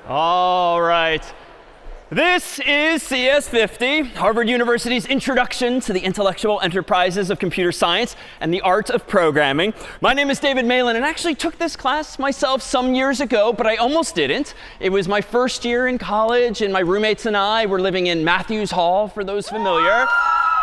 All right. This is CS50, Harvard University's Introduction to the Intellectual Enterprises of Computer Science and the Art of Programming. My name is David Malin, and I actually took this class myself some years ago, but I almost didn't. It was my first year in college, and my roommates and I were living in Matthews Hall, for those familiar.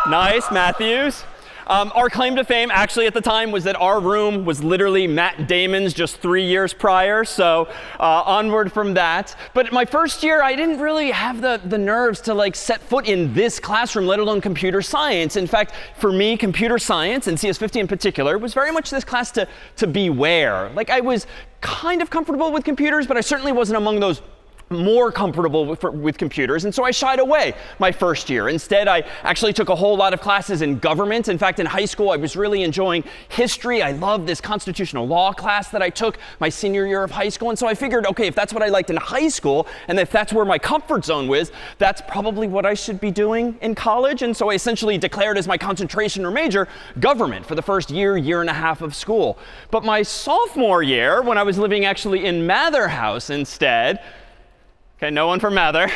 Nice, Matthews. Our claim to fame, actually, at the time, was that our room was literally Matt Damon's just 3 years prior, so onward from that. But my first year, I didn't really have the nerves to set foot in this classroom, let alone computer science. In fact, for me, computer science, and CS50 in particular, was very much this class to beware. I was kind of comfortable with computers, but I certainly wasn't among those more comfortable with computers, and so I shied away my first year. Instead, I actually took a whole lot of classes in government. In fact, in high school, I was really enjoying history. I loved this constitutional law class that I took my senior year of high school, and so I figured, okay, if that's what I liked in high school, and if that's where my comfort zone was, that's probably what I should be doing in college. And so I essentially declared as my concentration or major government for the first year and a half of school. But my sophomore year, when I was living actually in Mather House instead, okay, no one from Mather.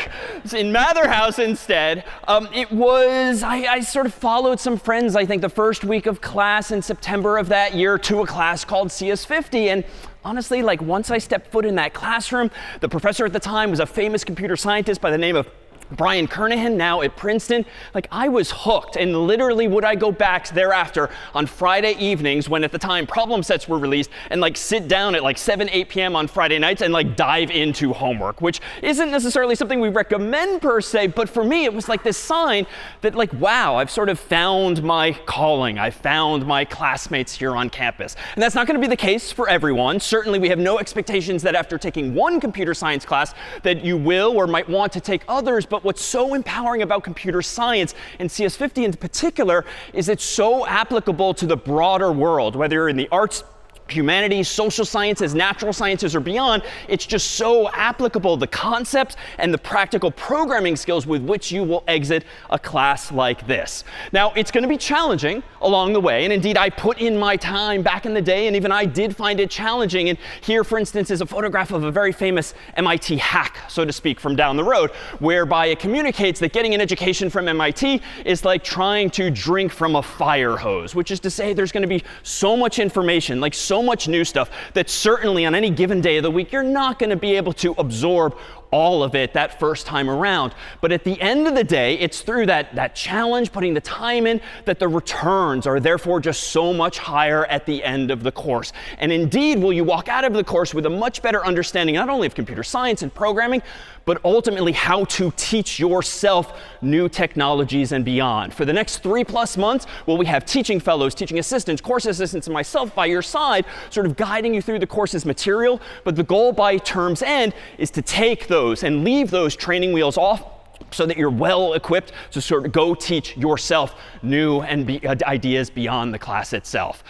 In Mather House instead, I sort of followed some friends, I think, the first week of class in September of that year to a class called CS50. And honestly, once I stepped foot in that classroom, the professor at the time was a famous computer scientist by the name of Brian Kernighan, now at Princeton. I was hooked, and literally would I go back thereafter on Friday evenings when at the time problem sets were released and sit down at 7, 8 p.m. on Friday nights and dive into homework, which isn't necessarily something we recommend per se, but for me it was this sign that wow, I've sort of found my calling. I found my classmates here on campus. And that's not going to be the case for everyone. Certainly we have no expectations that after taking one computer science class that you will or might want to take others. But what's so empowering about computer science, and CS50 in particular, is it's so applicable to the broader world, whether you're in the arts, humanities, social sciences, natural sciences, or beyond. It's just so applicable, the concepts and the practical programming skills with which you will exit a class like this. Now, it's going to be challenging along the way, and indeed, I put in my time back in the day, and even I did find it challenging. And here, for instance, is a photograph of a very famous MIT hack, so to speak, from down the road, whereby it communicates that getting an education from MIT is like trying to drink from a fire hose, which is to say there's going to be so much information, so much new stuff, that certainly on any given day of the week, you're not going to be able to absorb all of it that first time around. But at the end of the day, it's through that challenge, putting the time in, that the returns are therefore just so much higher at the end of the course. And indeed, will you walk out of the course with a much better understanding not only of computer science and programming, but ultimately how to teach yourself new technologies and beyond. For the next 3+ months, we have teaching fellows, teaching assistants, course assistants, and myself by your side, sort of guiding you through the course's material. But the goal by term's end is to take those and leave those training wheels off so that you're well equipped to sort of go teach yourself new ideas beyond the class itself.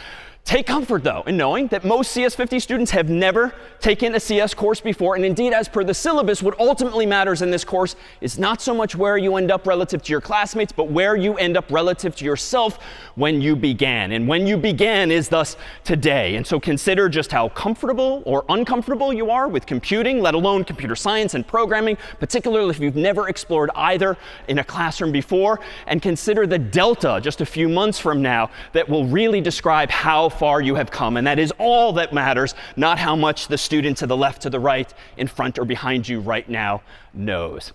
Take comfort, though, in knowing that most CS50 students have never taken a CS course before. And indeed, as per the syllabus, what ultimately matters in this course is not so much where you end up relative to your classmates, but where you end up relative to yourself when you began. And when you began is thus today. And so consider just how comfortable or uncomfortable you are with computing, let alone computer science and programming, particularly if you've never explored either in a classroom before. And consider the delta just a few months from now that will really describe how far you have come. And that is all that matters, not how much the student to the left, to the right, in front, or behind you right now knows.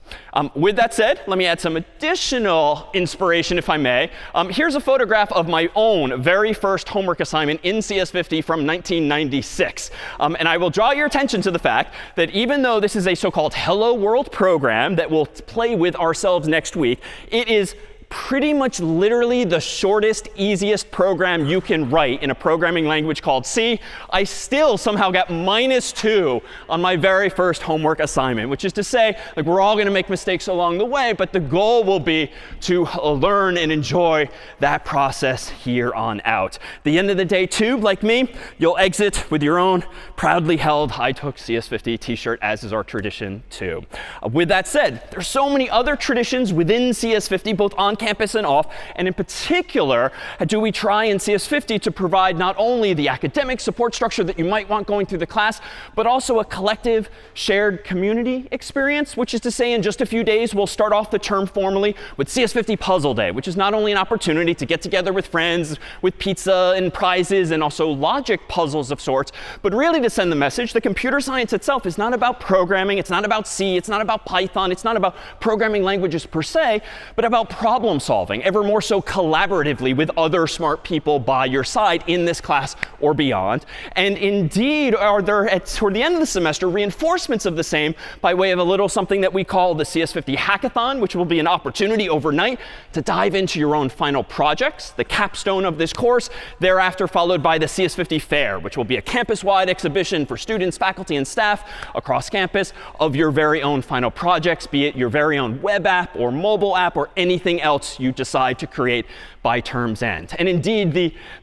With that said, let me add some additional inspiration, if I may. Here's a photograph of my own very first homework assignment in CS50 from 1996. And I will draw your attention to the fact that even though this is a so-called Hello World program that we'll play with ourselves next week, it is pretty much literally the shortest, easiest program you can write in a programming language called C. I still somehow got -2 on my very first homework assignment, which is to say, we're all going to make mistakes along the way, but the goal will be to learn and enjoy that process here on out. At the end of the day, too, like me, you'll exit with your own proudly held I Took CS50 t-shirt, as is our tradition, too. With that said, there's so many other traditions within CS50, both on campus and off. And in particular, do we try in CS50 to provide not only the academic support structure that you might want going through the class, but also a collective shared community experience, which is to say in just a few days, we'll start off the term formally with CS50 Puzzle Day, which is not only an opportunity to get together with friends with pizza and prizes and also logic puzzles of sorts, but really to send the message that computer science itself is not about programming, it's not about C, it's not about Python, it's not about programming languages per se, but about problem solving, ever more so collaboratively with other smart people by your side in this class or beyond. And indeed, are there, toward the end of the semester, reinforcements of the same by way of a little something that we call the CS50 Hackathon, which will be an opportunity overnight to dive into your own final projects, the capstone of this course, thereafter followed by the CS50 Fair, which will be a campus-wide exhibition for students, faculty, and staff across campus of your very own final projects, be it your very own web app or mobile app or anything else you decide to create by term's end. And indeed,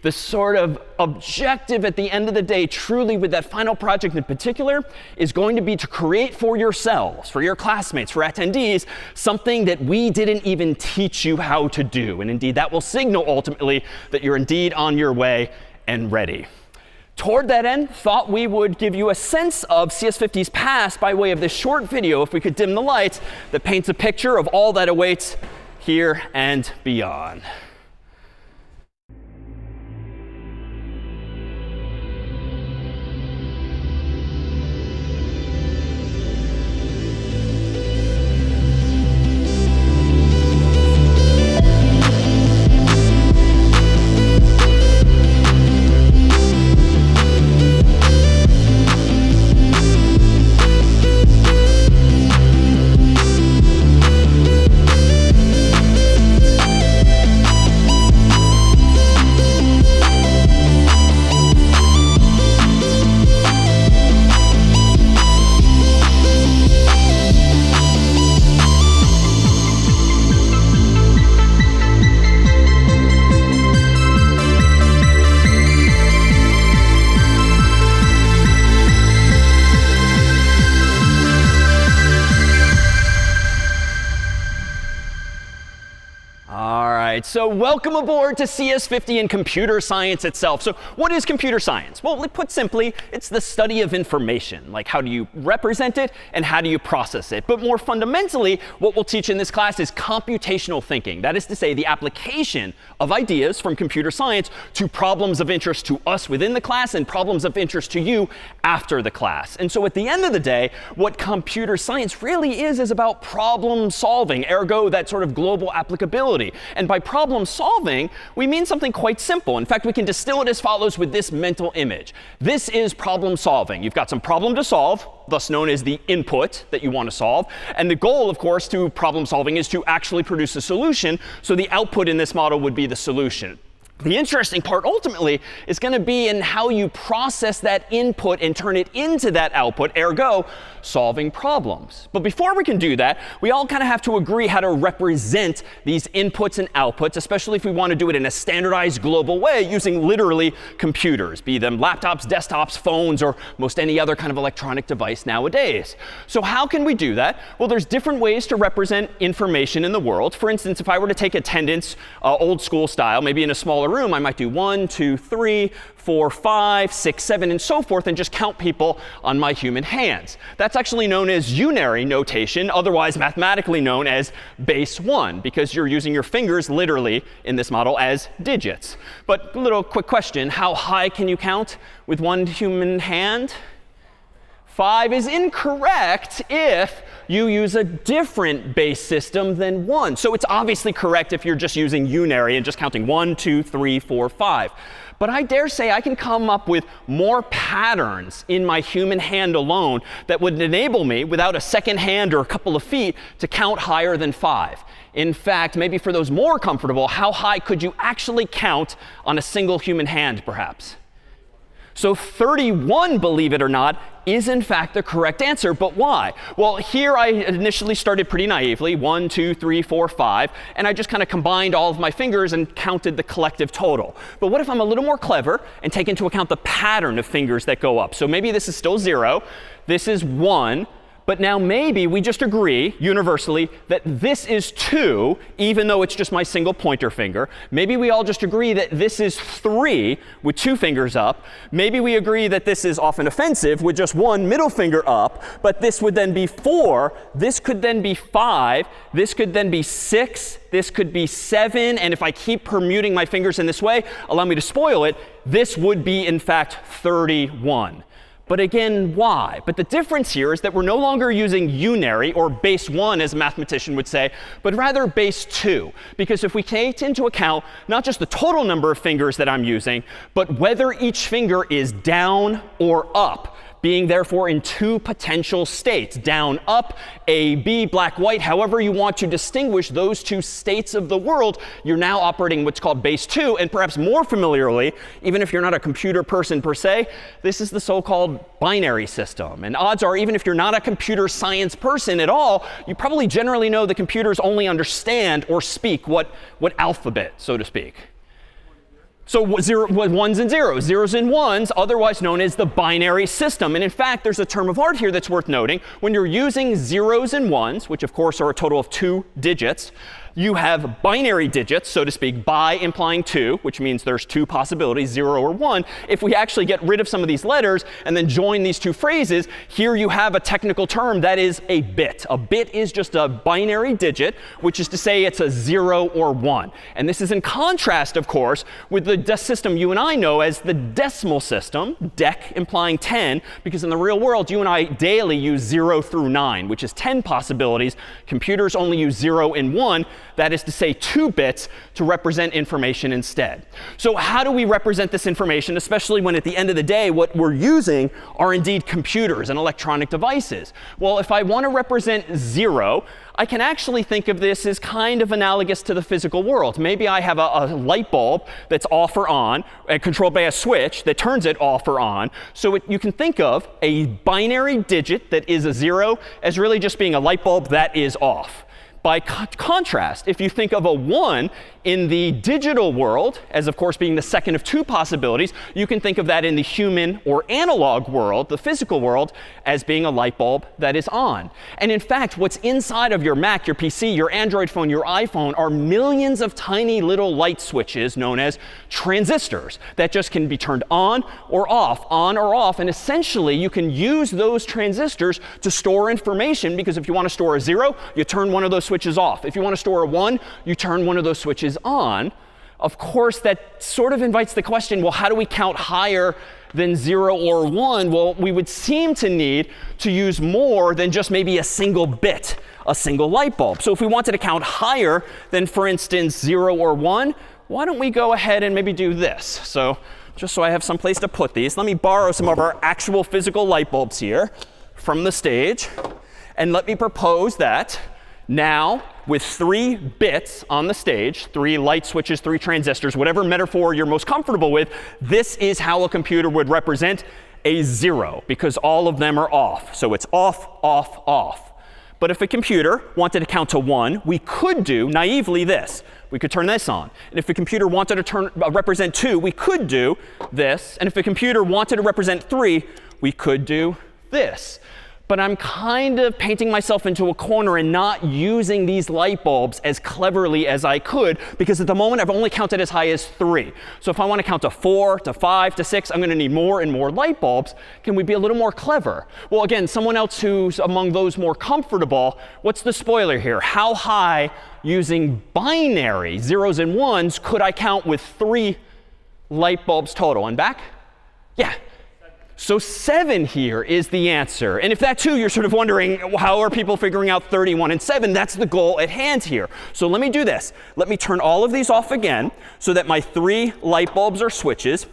the sort of objective at the end of the day, truly with that final project in particular, is going to be to create for yourselves, for your classmates, for attendees, something that we didn't even teach you how to do. And indeed, that will signal ultimately that you're indeed on your way and ready. Toward that end, thought we would give you a sense of CS50's past by way of this short video, if we could dim the lights, that paints a picture of all that awaits here and beyond. So welcome aboard to CS50 and computer science itself. So what is computer science? Well, put simply, it's the study of information. Like, how do you represent it and how do you process it? But more fundamentally, what we'll teach in this class is computational thinking. That is to say, the application of ideas from computer science to problems of interest to us within the class and problems of interest to you after the class. And so at the end of the day, what computer science really is about problem solving, ergo that sort of global applicability. And by problem solving, we mean something quite simple. In fact, we can distill it as follows with this mental image. This is problem solving. You've got some problem to solve, thus known as the input that you want to solve. And the goal, of course, to problem solving is to actually produce a solution. So the output in this model would be the solution. The interesting part ultimately is going to be in how you process that input and turn it into that output, ergo solving problems. But before we can do that, we all kind of have to agree how to represent these inputs and outputs, especially if we want to do it in a standardized global way using literally computers, be them laptops, desktops, phones, or most any other kind of electronic device nowadays. So how can we do that? Well, there's different ways to represent information in the world. For instance, if I were to take attendance old school style, maybe in a smaller room, I might do 1, 2, 3, 4, 5, 6, 7, and so forth, and just count people on my human hands. That's actually known as unary notation, otherwise mathematically known as base 1, because you're using your fingers literally in this model as digits. But a little quick question, how high can you count with one human hand? 5 is incorrect if you use a different base system than 1. So it's obviously correct if you're just using unary and just counting 1, 2, 3, 4, 5. But I dare say I can come up with more patterns in my human hand alone that would enable me, without a second hand or a couple of feet, to count higher than 5. In fact, maybe for those more comfortable, how high could you actually count on a single human hand, perhaps? So 31, believe it or not, is in fact the correct answer. But why? Well, here I initially started pretty naively, 1, 2, 3, 4, 5. And I just kind of combined all of my fingers and counted the collective total. But what if I'm a little more clever and take into account the pattern of fingers that go up? So maybe this is still 0. This is 1. But now maybe we just agree universally that this is 2, even though it's just my single pointer finger. Maybe we all just agree that this is 3 with 2 fingers up. Maybe we agree that this is often offensive with just 1 middle finger up. But this would then be 4. This could then be 5. This could then be 6. This could be 7. And if I keep permuting my fingers in this way, allow me to spoil it, this would be, in fact, 31. But again, why? But the difference here is that we're no longer using unary, or base 1, as a mathematician would say, but rather base 2. Because if we take into account not just the total number of fingers that I'm using, but whether each finger is down or up, being therefore in 2 potential states, down, up, A, B, black, white, however you want to distinguish those 2 states of the world, you're now operating what's called base 2. And perhaps more familiarly, even if you're not a computer person per se, this is the so-called binary system. And odds are, even if you're not a computer science person at all, you probably generally know that computers only understand or speak what alphabet, so to speak. So ones and zeros, zeros and ones, otherwise known as the binary system. And in fact, there's a term of art here that's worth noting. When you're using zeros and ones, which of course are a total of 2 digits, you have binary digits, so to speak, bi implying 2, which means there's 2 possibilities, 0 or 1. If we actually get rid of some of these letters and then join these 2 phrases, here you have a technical term that is a bit. A bit is just a binary digit, which is to say it's a 0 or 1. And this is in contrast, of course, with the system you and I know as the decimal system, dec implying 10, because in the real world, you and I daily use 0 through 9, which is 10 possibilities. Computers only use 0 and 1. That is to say 2 bits to represent information instead. So how do we represent this information, especially when at the end of the day what we're using are indeed computers and electronic devices? Well, if I want to represent 0, I can actually think of this as kind of analogous to the physical world. Maybe I have a light bulb that's off or on, controlled by a switch that turns it off or on. So you can think of a binary digit that is a 0 as really just being a light bulb that is off. By contrast, if you think of a 1 in the digital world, as of course being the second of 2 possibilities, you can think of that in the human or analog world, the physical world, as being a light bulb that is on. And in fact, what's inside of your Mac, your PC, your Android phone, your iPhone are millions of tiny little light switches known as transistors that just can be turned on or off. And essentially, you can use those transistors to store information, because if you want to store a 0, you turn one of those switches off. If you want to store a 1, you turn one of those switches on. Of course, that sort of invites the question, well, how do we count higher than 0 or 1? Well, we would seem to need to use more than just maybe a single bit, a single light bulb. So if we wanted to count higher than, for instance, 0 or 1, why don't we go ahead and maybe do this? So just so I have some place to put these, let me borrow some of our actual physical light bulbs here from the stage. And let me propose that now, with 3 bits on the stage, 3 light switches, 3 transistors, whatever metaphor you're most comfortable with, this is how a computer would represent a 0, because all of them are off. So it's off, off, off. But if a computer wanted to count to 1, we could do naively this. We could turn this on. And if a computer wanted to represent 2, we could do this. And if a computer wanted to represent 3, we could do this. But I'm kind of painting myself into a corner and not using these light bulbs as cleverly as I could, because at the moment I've only counted as high as 3. So if I want to count to 4, to 5, to 6, I'm going to need more and more light bulbs. Can we be a little more clever? Well, again, someone else who's among those more comfortable, what's the spoiler here? How high, using binary zeros and ones, could I count with 3 light bulbs total? And back? Yeah. So 7 here is the answer. And if that too, you're sort of wondering, how are people figuring out 31 and 7? That's the goal at hand here. So let me do this. Let me turn all of these off again so that my 3 light bulbs or switches,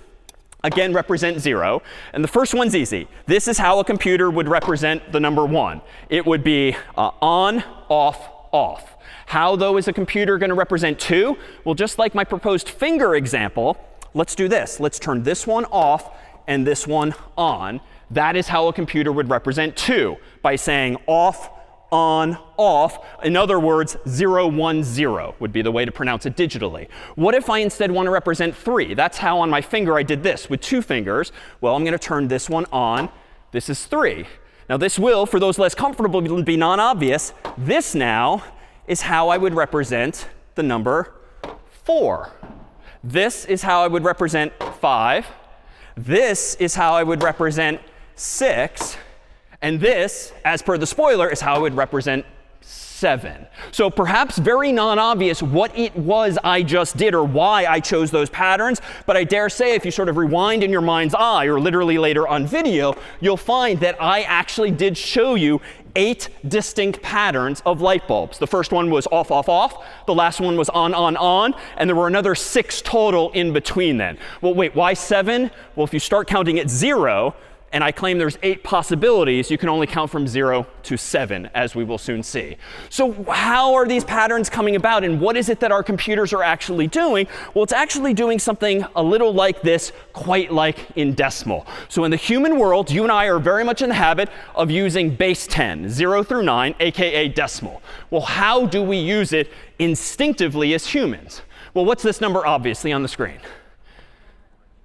again, represent 0. And the first one's easy. This is how a computer would represent the number 1. It would be on, off, off. How, though, is a computer going to represent 2? Well, just like my proposed finger example, let's do this. Let's turn this one off and this one on. That is how a computer would represent 2, by saying off, on, off. In other words, 0, 1, 0 would be the way to pronounce it digitally. What if I instead want to represent 3? That's how on my finger I did this with 2 fingers. Well, I'm going to turn this one on. This is 3. Now this will, for those less comfortable, be non-obvious. This now is how I would represent the number 4. This is how I would represent 5. This is how I would represent 6. And this, as per the spoiler, is how I would represent 7. So perhaps very non-obvious what it was I just did or why I chose those patterns. But I dare say if you sort of rewind in your mind's eye, or literally later on video, you'll find that I actually did show you 8 distinct patterns of light bulbs. The first one was off, off, off. The last one was on, on. And there were another 6 total in between then. Well, wait, why 7? Well, if you start counting at 0, and I claim there's 8 possibilities, you can only count from 0 to 7, as we will soon see. So how are these patterns coming about, and what is it that our computers are actually doing? Well, it's actually doing something a little like this, quite like in decimal. So in the human world, you and I are very much in the habit of using base 10, 0 through 9, aka decimal. Well, how do we use it instinctively as humans? Well, what's this number obviously on the screen?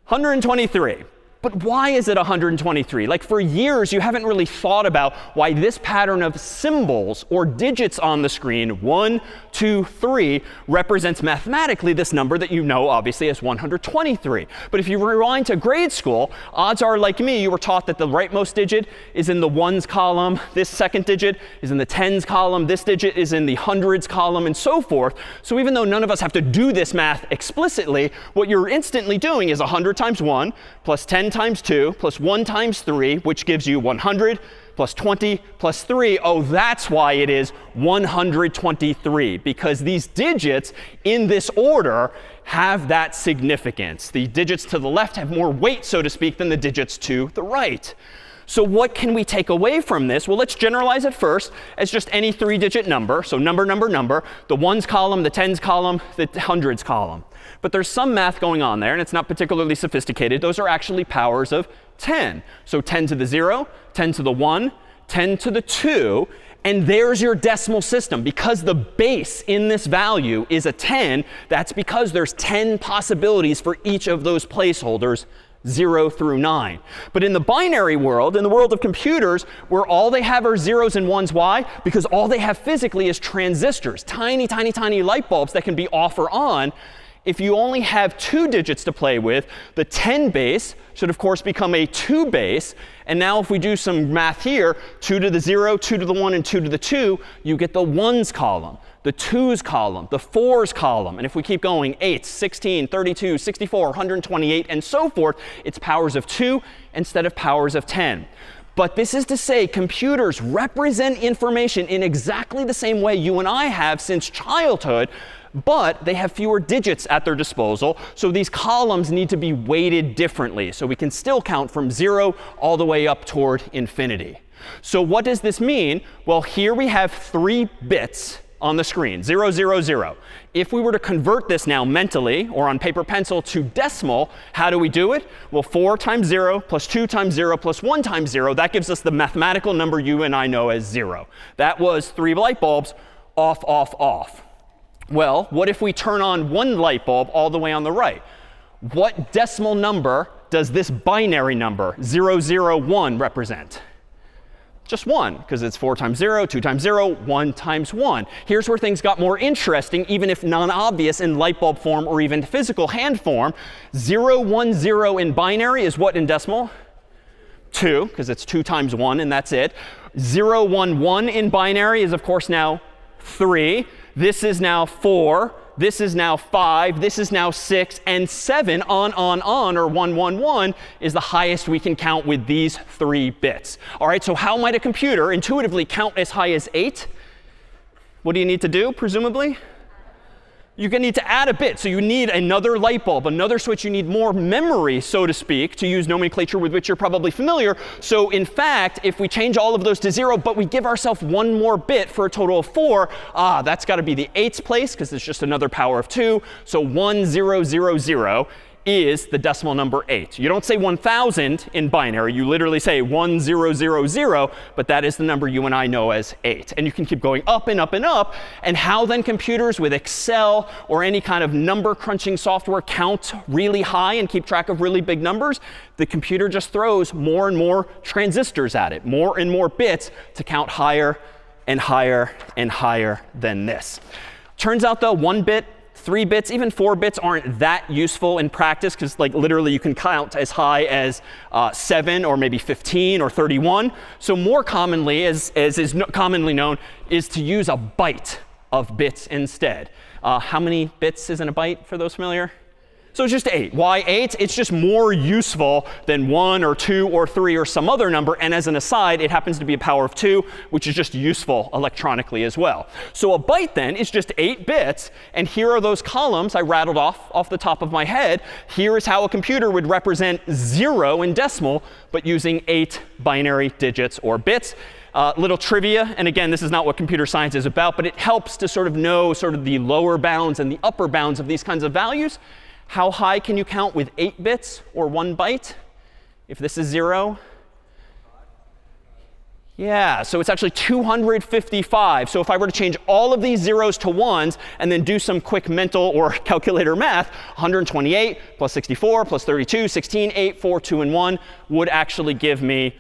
123. But why is it 123? Like for years, you haven't really thought about why this pattern of symbols or digits on the screen, 1, 2, 3, represents mathematically this number that you know obviously as 123. But if you rewind to grade school, odds are, like me, you were taught that the rightmost digit is in the ones column, this second digit is in the tens column, this digit is in the hundreds column, and so forth. So even though none of us have to do this math explicitly, what you're instantly doing is 100 times 1 plus 10 times 2 plus 1 times 3, which gives you 100 plus 20 plus 3. Oh, that's why it is 123, because these digits in this order have that significance. The digits to the left have more weight, so to speak, than the digits to the right. So what can we take away from this? Well, let's generalize it first as just any 3-digit number. So number, number, number, the ones column, the tens column, the hundreds column. But there's some math going on there, and it's not particularly sophisticated. Those are actually powers of 10. So 10 to the 0, 10 to the 1, 10 to the 2. And there's your decimal system. Because the base in this value is a 10, that's because there's 10 possibilities for each of those placeholders, 0 through 9. But in the binary world, in the world of computers, where all they have are zeros and ones, why? Because all they have physically is transistors, tiny, tiny, tiny light bulbs that can be off or on. If you only have 2 digits to play with, the 10 base should, of course, become a 2 base. And now if we do some math here, 2 to the 0, 2 to the 1, and 2 to the 2, you get the ones column, the twos column, the fours column. And if we keep going, 8, 16, 32, 64, 128, and so forth, it's powers of 2 instead of powers of 10. But this is to say computers represent information in exactly the same way you and I have since childhood, but they have fewer digits at their disposal. So these columns need to be weighted differently. So we can still count from 0 all the way up toward infinity. So what does this mean? Well, here we have 3 bits on the screen, 0, 0, 0. If we were to convert this now mentally or on paper pencil to decimal, how do we do it? Well, 4 times 0 plus 2 times 0 plus 1 times 0, that gives us the mathematical number you and I know as 0. That was 3 light bulbs, off, off, off. Well, what if we turn on 1 light bulb all the way on the right? What decimal number does this binary number, 0, 0, 1, represent? Just 1, because it's 4 times 0, 2 times 0, 1 times 1. Here's where things got more interesting, even if non-obvious in light bulb form or even physical hand form. 0, 1, 0 in binary is what in decimal? 2, because it's 2 times 1, and that's it. 0, 1, 1 in binary is, of course, now 3. This is now 4. This is now 5. This is now 6. And 7, on, or 1, 1, 1, is the highest we can count with these 3 bits. All right, so how might a computer intuitively count as high as 8? What do you need to do, presumably? You're going to need to add a bit. So you need another light bulb, another switch. You need more memory, so to speak, to use nomenclature with which you're probably familiar. So in fact, if we change all of those to 0, but we give ourselves 1 more bit for a total of 4, that's got to be the 8's place, because it's just another power of 2. So 1, 0, 0, 0. is the decimal number 8. You don't say 1,000 in binary. You literally say 1000, but that is the number you and I know as 8. And you can keep going up and up and up. And how then computers with Excel or any kind of number crunching software count really high and keep track of really big numbers? The computer just throws more and more transistors at it, more and more bits to count higher and higher and higher than this. Turns out, though, 1 bit, 3 bits, even 4 bits aren't that useful in practice, because like literally you can count as high as 7 or maybe 15 or 31. So more commonly, as is commonly known, is to use a byte of bits instead. How many bits is in a byte, for those familiar? So it's just 8. Why 8? It's just more useful than 1 or 2 or 3 or some other number. And as an aside, it happens to be a power of 2, which is just useful electronically as well. So a byte then is just 8 bits. And here are those columns I rattled off the top of my head. Here is how a computer would represent 0 in decimal, but using 8 binary digits or bits. Little trivia, and again, this is not what computer science is about, but it helps to sort of know sort of the lower bounds and the upper bounds of these kinds of values. How high can you count with 8 bits or 1 byte? If this is 0? Yeah, so it's actually 255. So if I were to change all of these zeros to ones and then do some quick mental or calculator math, 128 plus 64 plus 32, 16, 8, 4, 2, and 1 would actually give me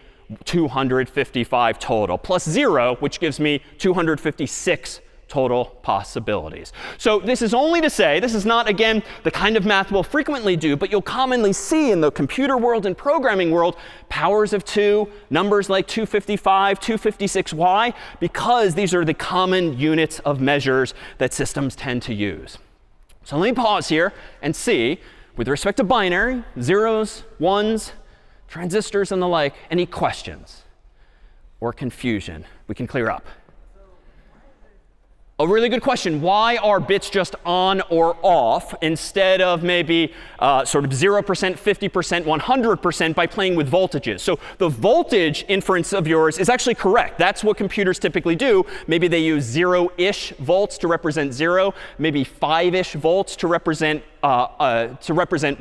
255 total, plus 0, which gives me 256 total possibilities. So this is only to say, this is not, again, the kind of math we'll frequently do, but you'll commonly see in the computer world and programming world powers of 2, numbers like 255, 256. Why? Because these are the common units of measures that systems tend to use. So let me pause here and see, with respect to binary, zeros, ones, transistors, and the like, any questions or confusion we can clear up? A really good question. Why are bits just on or off instead of maybe sort of 0%, 50%, 100% by playing with voltages? So the voltage inference of yours is actually correct. That's what computers typically do. Maybe they use 0-ish volts to represent 0, maybe 5-ish volts to represent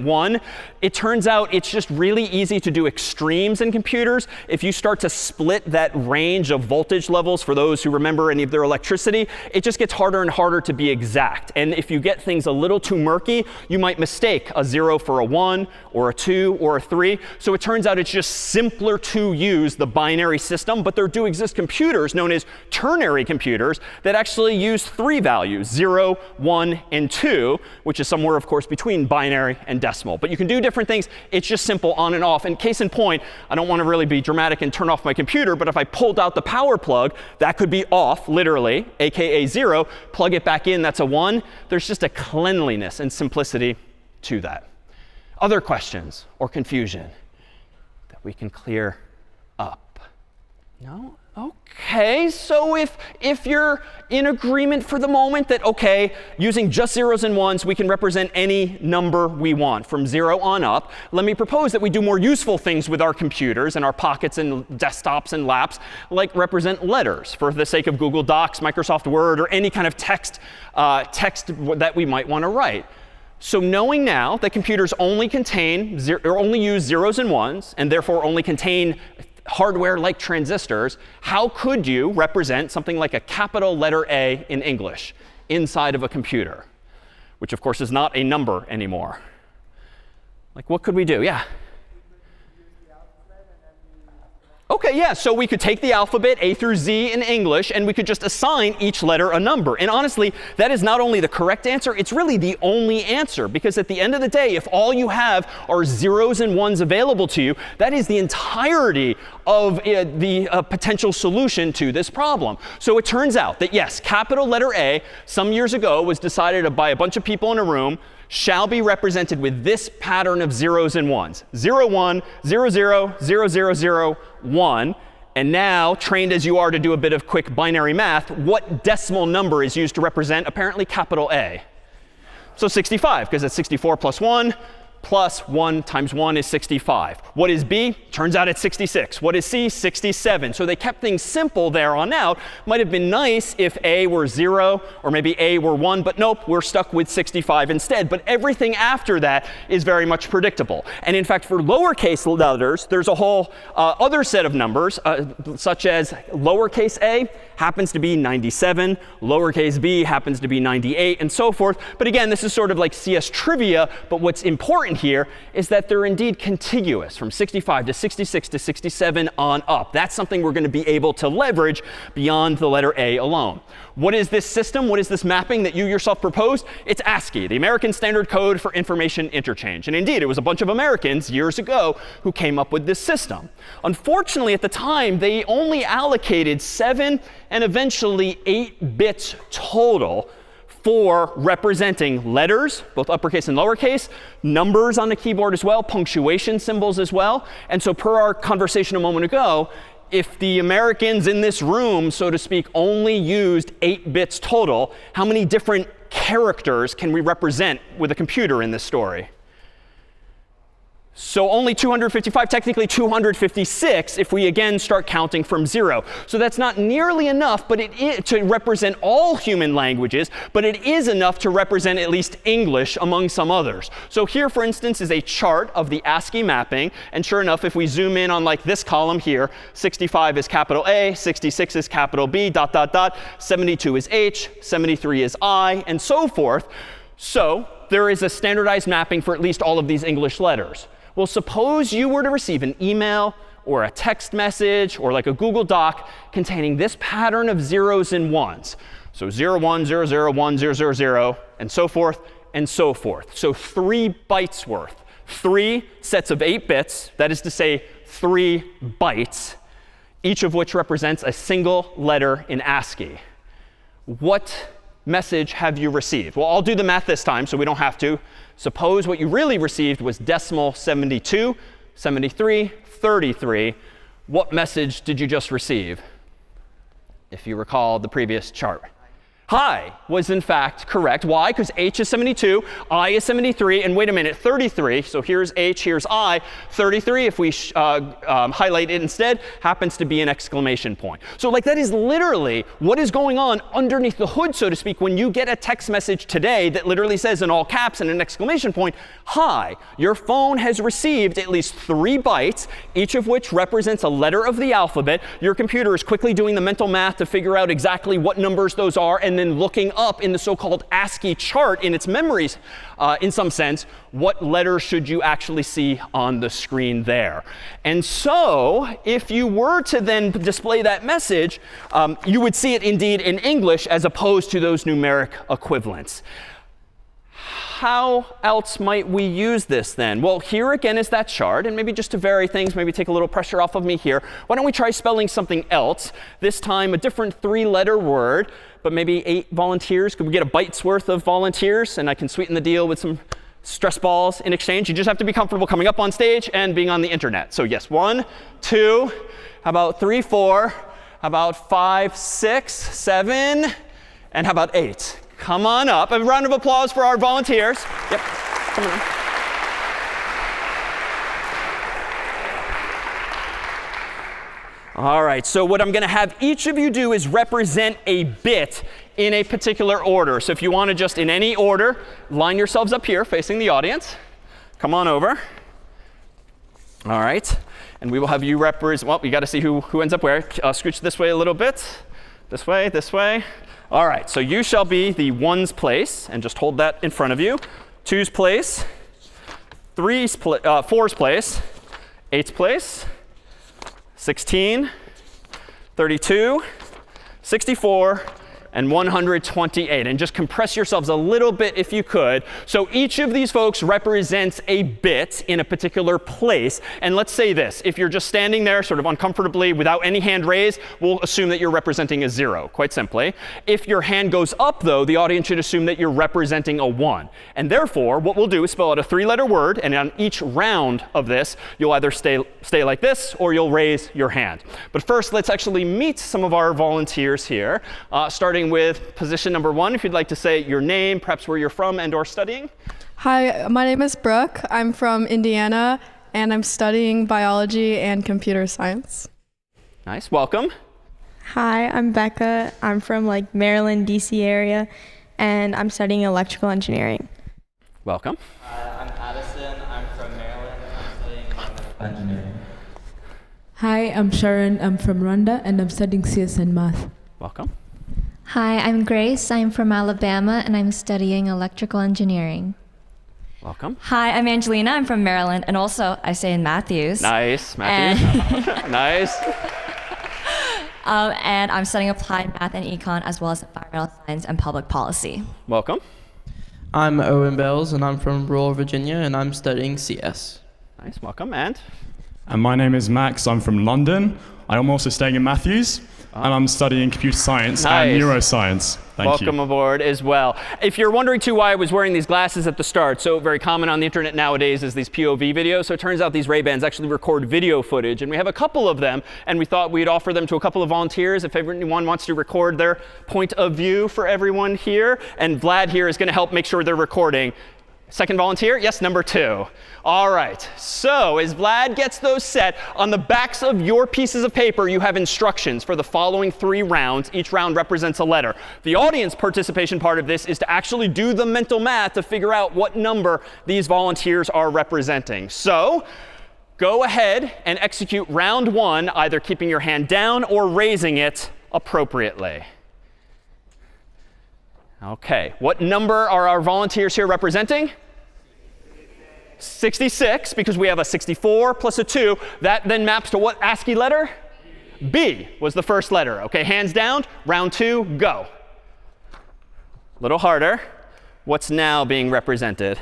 1. It turns out it's just really easy to do extremes in computers. If you start to split that range of voltage levels, for those who remember any of their electricity, it just gets harder and harder to be exact. And if you get things a little too murky, you might mistake a 0 for a 1 or a 2 or a 3. So it turns out it's just simpler to use the binary system. But there do exist computers known as ternary computers that actually use 3 values, 0, 1, and 2, which is somewhere, of course, between binary and decimal. But you can do different things. It's just simple on and off. And case in point, I don't want to really be dramatic and turn off my computer, but if I pulled out the power plug, that could be off, literally, aka 0. Plug it back in, that's a 1. There's just a cleanliness and simplicity to that. Other questions or confusion that we can clear up? No? OK, so if you're in agreement for the moment that, OK, using just zeros and ones, we can represent any number we want from 0 on up, let me propose that we do more useful things with our computers and our pockets and desktops and laps, like represent letters for the sake of Google Docs, Microsoft Word, or any kind of text that we might want to write. So knowing now that computers only use zeros and ones, and therefore only contain hardware like transistors, how could you represent something like a capital letter A in English inside of a computer, which of course is not a number anymore? Like, what could we do? Yeah. OK, yeah, so we could take the alphabet A through Z in English, and we could just assign each letter a number. And honestly, that is not only the correct answer, it's really the only answer. Because at the end of the day, if all you have are zeros and ones available to you, that is the entirety of the potential solution to this problem. So it turns out that, yes, capital letter A, some years ago, was decided by a bunch of people in a room, shall be represented with this pattern of zeros and ones. 0, 1, 0, 0, 0, 0, 0, 1. And now, trained as you are to do a bit of quick binary math, what decimal number is used to represent apparently capital A? So 65, because it's 64 plus 1 plus 1 times 1 is 65. What is B? Turns out it's 66. What is C? 67. So they kept things simple there on out. Might have been nice if A were 0 or maybe A were 1, but nope, we're stuck with 65 instead. But everything after that is very much predictable. And in fact, for lowercase letters, there's a whole other set of numbers, such as lowercase a happens to be 97, lowercase b happens to be 98, and so forth. But again, this is sort of like CS trivia, but what's important here is that they're indeed contiguous from 65 to 66 to 67 on up. That's something we're going to be able to leverage beyond the letter A alone. What is this system? What is this mapping that you yourself proposed? It's ASCII, the American Standard Code for Information Interchange. And indeed, it was a bunch of Americans years ago who came up with this system. Unfortunately, at the time, they only allocated 7 and eventually 8 bits total for representing letters, both uppercase and lowercase, numbers on the keyboard as well, punctuation symbols as well. And so per our conversation a moment ago, if the Americans in this room, so to speak, only used 8 bits total, how many different characters can we represent with a computer in this story? So only 255, technically 256 if we again start counting from 0. So that's not nearly enough but it is to represent all human languages, but it is enough to represent at least English among some others. So here, for instance, is a chart of the ASCII mapping. And sure enough, if we zoom in on like this column here, 65 is capital A, 66 is capital B, dot, dot, dot, 72 is H, 73 is I, and so forth. So there is a standardized mapping for at least all of these English letters. Well, suppose you were to receive an email or a text message or like a Google Doc containing this pattern of zeros and ones. So 0, 1, 0, 0, 1, 0, 0, 0, and so forth and so forth. So 3 bytes worth. 3 sets of 8 bits, that is to say 3 bytes, each of which represents a single letter in ASCII. What message have you received? Well, I'll do the math this time so we don't have to. Suppose what you really received was decimal 72, 73, 33. What message did you just receive? If you recall the previous chart. Hi was in fact correct. Why? Because H is 72, I is 73, and wait a minute, 33. So here's H, here's I. 33, if we highlight it instead, happens to be an exclamation point. So like that is literally what is going on underneath the hood, so to speak, when you get a text message today that literally says in all caps and an exclamation point, hi, your phone has received at least 3 bytes, each of which represents a letter of the alphabet. Your computer is quickly doing the mental math to figure out exactly what numbers those are, and then looking up in the so-called ASCII chart in its memories, in some sense, what letter should you actually see on the screen there. And so if you were to then display that message, you would see it indeed in English as opposed to those numeric equivalents. How else might we use this then? Well, here again is that chart. And maybe just to vary things, maybe take a little pressure off of me here, why don't we try spelling something else? This time a different 3-letter word, but maybe 8 volunteers. Could we get a byte's worth of volunteers? And I can sweeten the deal with some stress balls in exchange. You just have to be comfortable coming up on stage and being on the internet. So yes, 1, 2, how about 3, 4, how about 5, 6, 7, and how about 8? Come on up. A round of applause for our volunteers. Yep. Come on. All right. So what I'm going to have each of you do is represent a bit in a particular order. So if you want to just in any order, line yourselves up here facing the audience. Come on over. All right. And we will have you represent. Well, you got to see who ends up where. Scooch this way a little bit. This way, this way. All right, so you shall be the 1's place, and just hold that in front of you. 2's place, 4's place, 8's place, 16, 32, 64, and 128. And just compress yourselves a little bit if you could. So each of these folks represents a bit in a particular place. And let's say this. If you're just standing there sort of uncomfortably without any hand raised, we'll assume that you're representing a 0, quite simply. If your hand goes up, though, the audience should assume that you're representing a 1. And therefore, what we'll do is spell out a 3-letter word. And on each round of this, you'll either stay like this or you'll raise your hand. But first, let's actually meet some of our volunteers here, starting with position number 1, if you'd like to say your name, perhaps where you're from and or studying. Hi, my name is Brooke. I'm from Indiana, and I'm studying biology and computer science. Nice. Welcome. Hi, I'm Becca. I'm from Maryland, DC area, and I'm studying electrical engineering. Welcome. I'm Addison. I'm from Maryland. I'm studying environmental engineering. Hi, I'm Sharon. I'm from Rwanda, and I'm studying CS and math. Welcome. Hi, I'm Grace. I'm from Alabama, and I'm studying electrical engineering. Welcome. Hi, I'm Angelina. I'm from Maryland, and also I stay in Matthews. Nice. Matthew. Nice. And I'm studying applied math and econ, as well as environmental science and public policy. Welcome. I'm Owen Bells, and I'm from rural Virginia, and I'm studying CS. Nice. Welcome. And my name is Max. I'm from London. I'm also staying in Matthews, and I'm studying computer science and neuroscience. Thank you. welcome aboard as well. If you're wondering too why I was wearing these glasses at the start, so very common on the internet nowadays is these POV videos. So it turns out these Ray-Bans actually record video footage, and we have a couple of them, and we thought we'd offer them to a couple of volunteers if everyone wants to record their point of view for everyone here. And Vlad here is going to help make sure they're recording. Second volunteer? Yes, number 2. All right. So as Vlad gets those set, on the backs of your pieces of paper, you have instructions for the following 3 rounds. Each round represents a letter. The audience participation part of this is to actually do the mental math to figure out what number these volunteers are representing. So go ahead and execute round 1, either keeping your hand down or raising it appropriately. OK. What number are our volunteers here representing? 66, because we have a 64 plus a 2. That then maps to what ASCII letter? B was the first letter. OK, hands down. Round 2, go. A little harder. What's now being represented?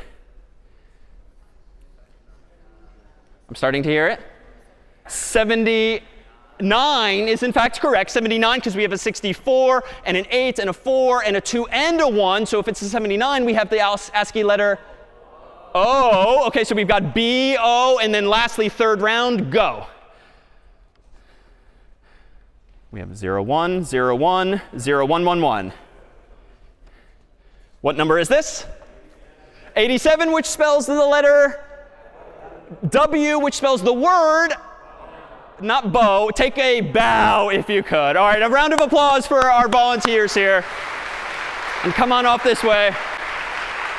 I'm starting to hear it. 79 is in fact correct. 79, because we have a 64 and an 8 and a 4 and a 2 and a 1. So if it's a 79, we have the ASCII letter O. OK, so we've got B, O, and then lastly, third round, go. We have 0, 1, 0, 1, 0, 1, 1, 1. What number is this? 87, which spells the letter W, which spells the word. Not bow. Take a bow if you could. All right, a round of applause for our volunteers here. And come on off this way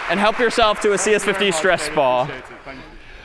and help yourself to a CS50 stress ball.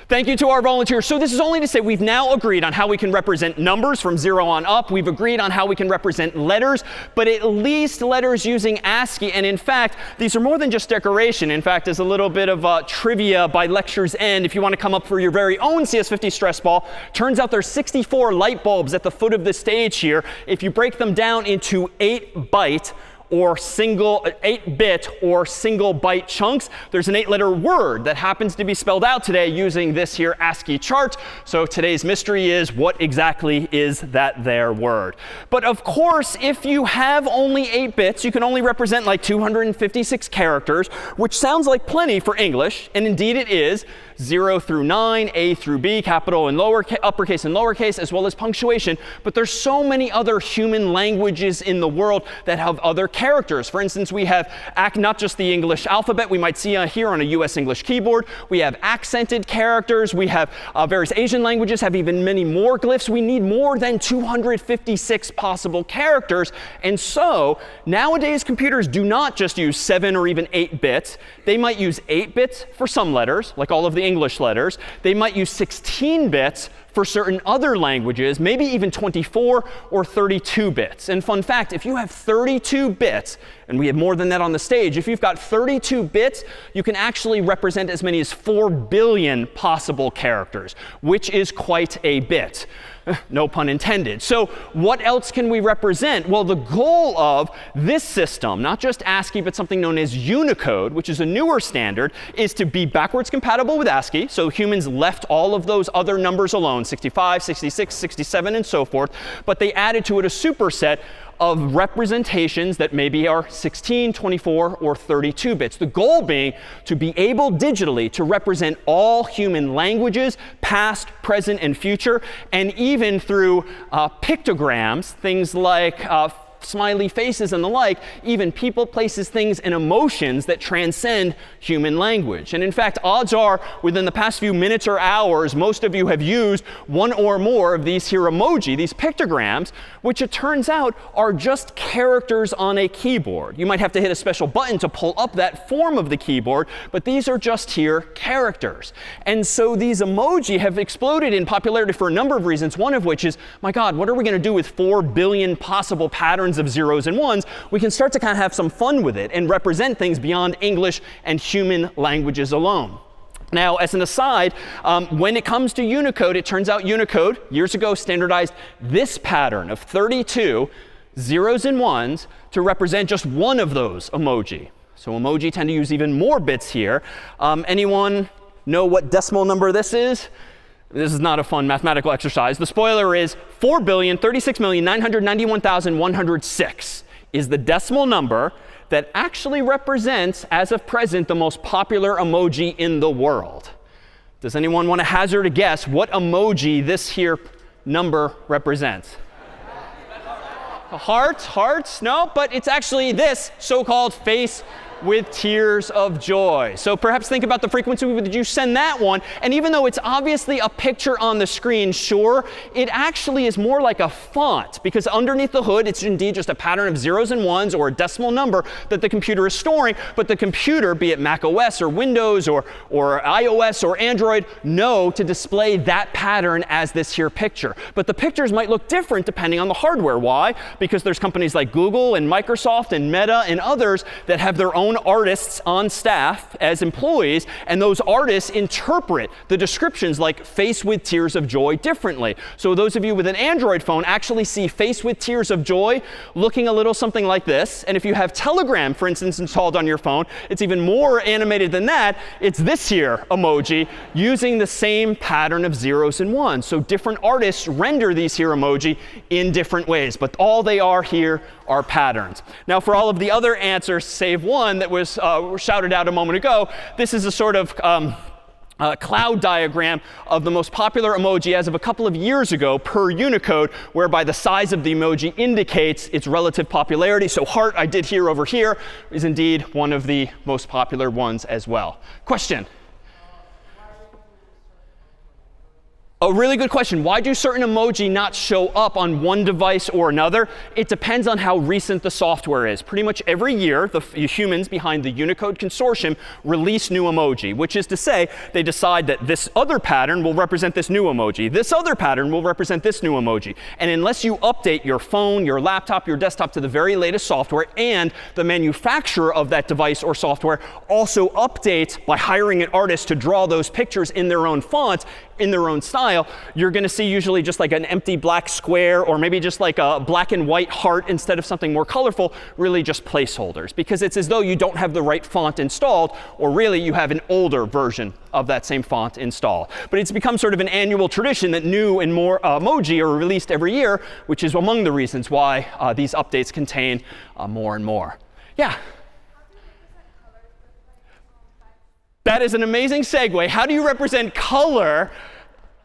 Thank you to our volunteers. So this is only to say we've now agreed on how we can represent numbers from 0 on up. We've agreed on how we can represent letters, but at least letters using ASCII. And in fact, these are more than just decoration. In fact, as a little bit of trivia by lecture's end, if you want to come up for your very own CS50 stress ball, turns out there's 64 light bulbs at the foot of the stage here. If you break them down into 8-byte or 8-bit or single byte chunks, there's an 8-letter word that happens to be spelled out today using this here ASCII chart. So today's mystery is, what exactly is that there word? But of course, if you have only 8 bits, you can only represent 256 characters, which sounds like plenty for English. And indeed it is. 0 through 9, A through B, capital and uppercase and lowercase, as well as punctuation. But there's so many other human languages in the world that have other characters. For instance, we have not just the English alphabet we might see here on a US English keyboard. We have accented characters. We have various Asian languages have even many more glyphs. We need more than 256 possible characters. And so nowadays, computers do not just use 7 or even 8 bits. They might use 8 bits for some letters, like all of the English letters. They might use 16 bits for certain other languages, maybe even 24 or 32 bits. And fun fact, if you have 32 bits, and we have more than that on the stage, if you've got 32 bits, you can actually represent as many as 4 billion possible characters, which is quite a bit. No pun intended. So what else can we represent? Well, the goal of this system, not just ASCII, but something known as Unicode, which is a newer standard, is to be backwards compatible with ASCII. So humans left all of those other numbers alone, 65, 66, 67, and so forth. But they added to it a superset of representations that maybe are 16, 24, or 32 bits. The goal being to be able digitally to represent all human languages, past, present, and future, and even through pictograms, things like smiley faces and the like, even people, places, things, and emotions that transcend human language. And in fact, odds are within the past few minutes or hours, most of you have used one or more of these here emoji, these pictograms, which it turns out are just characters on a keyboard. You might have to hit a special button to pull up that form of the keyboard, but these are just here characters. And so these emoji have exploded in popularity for a number of reasons, one of which is, my God, what are we going to do with 4 billion possible patterns of zeros and ones? We can start to kind of have some fun with it and represent things beyond English and human languages alone. Now, as an aside, when it comes to Unicode, it turns out Unicode, years ago, standardized this pattern of 32 zeros and ones to represent just one of those emoji. So emoji tend to use even more bits here. Anyone know what decimal number this is? This is not a fun mathematical exercise. The spoiler is 4,036,991,106 is the decimal number that actually represents, as of present, the most popular emoji in the world. Does anyone want to hazard a guess what emoji this here number represents? Hearts? No, but it's actually this so-called face with tears of joy. So perhaps think about the frequency that you send that one. And even though it's obviously a picture on the screen, sure, it actually is more like a font, because underneath the hood, it's indeed just a pattern of zeros and ones or a decimal number that the computer is storing. But the computer, be it Mac OS or Windows or iOS or Android, know to display that pattern as this here picture. But the pictures might look different depending on the hardware. Why? Because there's companies like Google and Microsoft and Meta and others that have their own artists on staff as employees, and those artists interpret the descriptions like face with tears of joy differently. So those of you with an Android phone actually see face with tears of joy looking a little something like this. And if you have Telegram, for instance, installed on your phone, it's even more animated than that. It's this here emoji using the same pattern of zeros and ones. So different artists render these here emoji in different ways, but all they are here are patterns. Now, for all of the other answers, save one that was shouted out a moment ago, this is a sort of cloud diagram of the most popular emoji as of a couple of years ago per Unicode, whereby the size of the emoji indicates its relative popularity. So heart, I did here over here, is indeed one of the most popular ones as well. Question? A really good question. Why do certain emoji not show up on one device or another? It depends on how recent the software is. Pretty much every year, the humans behind the Unicode consortium release new emoji, which is to say they decide that this other pattern will represent this new emoji. This other pattern will represent this new emoji. And unless you update your phone, your laptop, your desktop to the very latest software, and the manufacturer of that device or software also updates by hiring an artist to draw those pictures in their own font, in their own style, you're going to see usually just like an empty black square, or maybe just like a black and white heart instead of something more colorful, really just placeholders. Because it's as though you don't have the right font installed, or really you have an older version of that same font installed. But it's become sort of an annual tradition that new and more emoji are released every year, which is among the reasons why these updates contain more and more. Yeah? That is an amazing segue. How do you represent color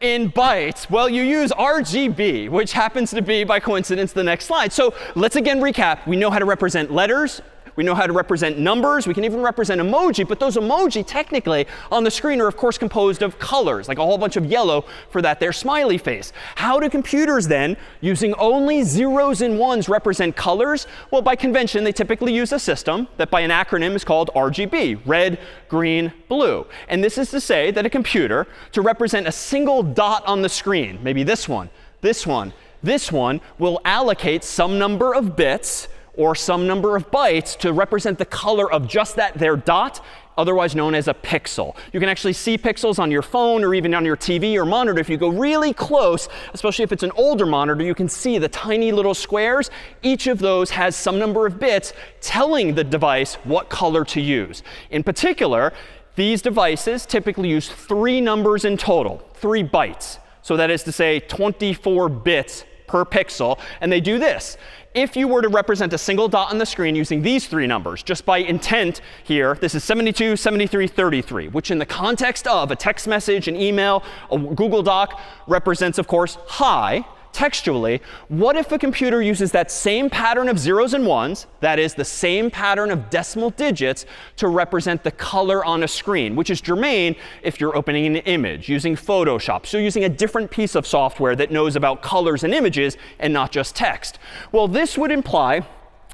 in bytes? Well, you use RGB, which happens to be, by coincidence, the next slide. So let's again recap. We know how to represent letters. We know how to represent numbers. We can even represent emoji. But those emoji, technically, on the screen are, of course, composed of colors, like a whole bunch of yellow for that their smiley face. How do computers, then, using only zeros and ones, represent colors? Well, by convention, they typically use a system that, by an acronym, is called RGB, red, green, blue. And this is to say that a computer, to represent a single dot on the screen, maybe this one, this one, this one, will allocate some number of bits or some number of bytes to represent the color of just that there dot, otherwise known as a pixel. You can actually see pixels on your phone or even on your TV or monitor. If you go really close, especially if it's an older monitor, you can see the tiny little squares. Each of those has some number of bits telling the device what color to use. In particular, these devices typically use 3 numbers in total, 3 bytes. So that is to say 24 bits per pixel. And they do this. If you were to represent a single dot on the screen using these 3 numbers, just by intent here, this is 72, 73, 33, which in the context of a text message, an email, a Google Doc, represents, of course, high. textually, what if a computer uses that same pattern of zeros and ones, that is, the same pattern of decimal digits, to represent the color on a screen, which is germane if you're opening an image using Photoshop. So using a different piece of software that knows about colors and images and not just text. Well, this would imply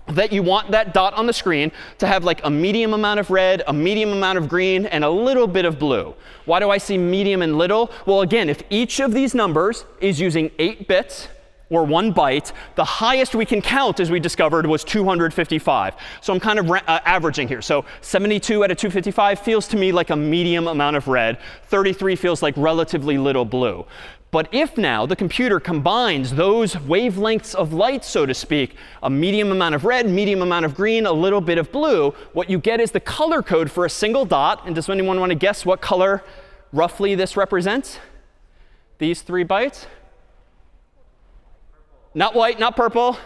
that you want that dot on the screen to have like a medium amount of red, a medium amount of green, and a little bit of blue. Why do I see medium and little? Well, again, if each of these numbers is using 8 bits, or 1 byte, the highest we can count, as we discovered, was 255. So I'm kind of averaging here. So 72 out of 255 feels to me like a medium amount of red. 33 feels like relatively little blue. But if now the computer combines those wavelengths of light, so to speak, a medium amount of red, medium amount of green, a little bit of blue, what you get is the color code for a single dot. And does anyone want to guess what color roughly this represents? These 3 bytes? Not white, not purple,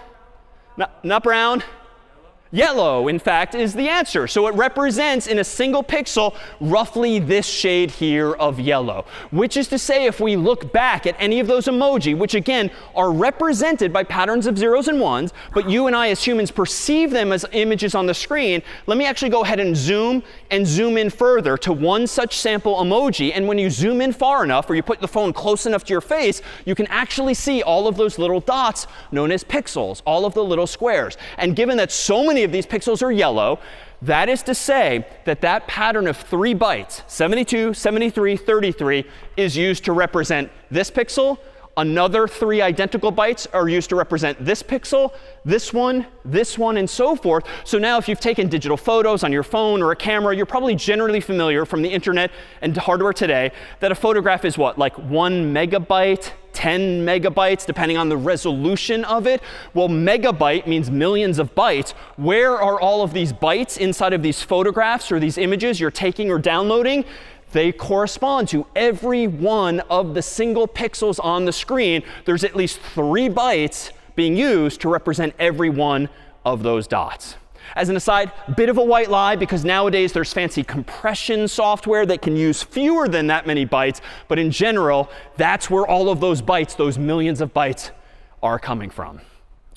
not brown. Yellow, in fact, is the answer. So it represents in a single pixel roughly this shade here of yellow. Which is to say, if we look back at any of those emoji, which again are represented by patterns of zeros and ones, but you and I as humans perceive them as images on the screen, let me actually go ahead and zoom in further to one such sample emoji. And when you zoom in far enough, or you put the phone close enough to your face, you can actually see all of those little dots known as pixels, all of the little squares. And given that so many of these pixels are yellow, that is to say that that pattern of 3 bytes, 72, 73, 33, is used to represent this pixel. Another 3 identical bytes are used to represent this pixel, this one, and so forth. So now if you've taken digital photos on your phone or a camera, you're probably generally familiar from the internet and hardware today that a photograph is what, like 1 megabyte, 10 megabytes, depending on the resolution of it. Well, megabyte means millions of bytes. Where are all of these bytes inside of these photographs or these images you're taking or downloading? They correspond to every one of the single pixels on the screen. There's at least 3 bytes being used to represent every one of those dots. As an aside, bit of a white lie, because nowadays there's fancy compression software that can use fewer than that many bytes. But in general, that's where all of those bytes, those millions of bytes, are coming from.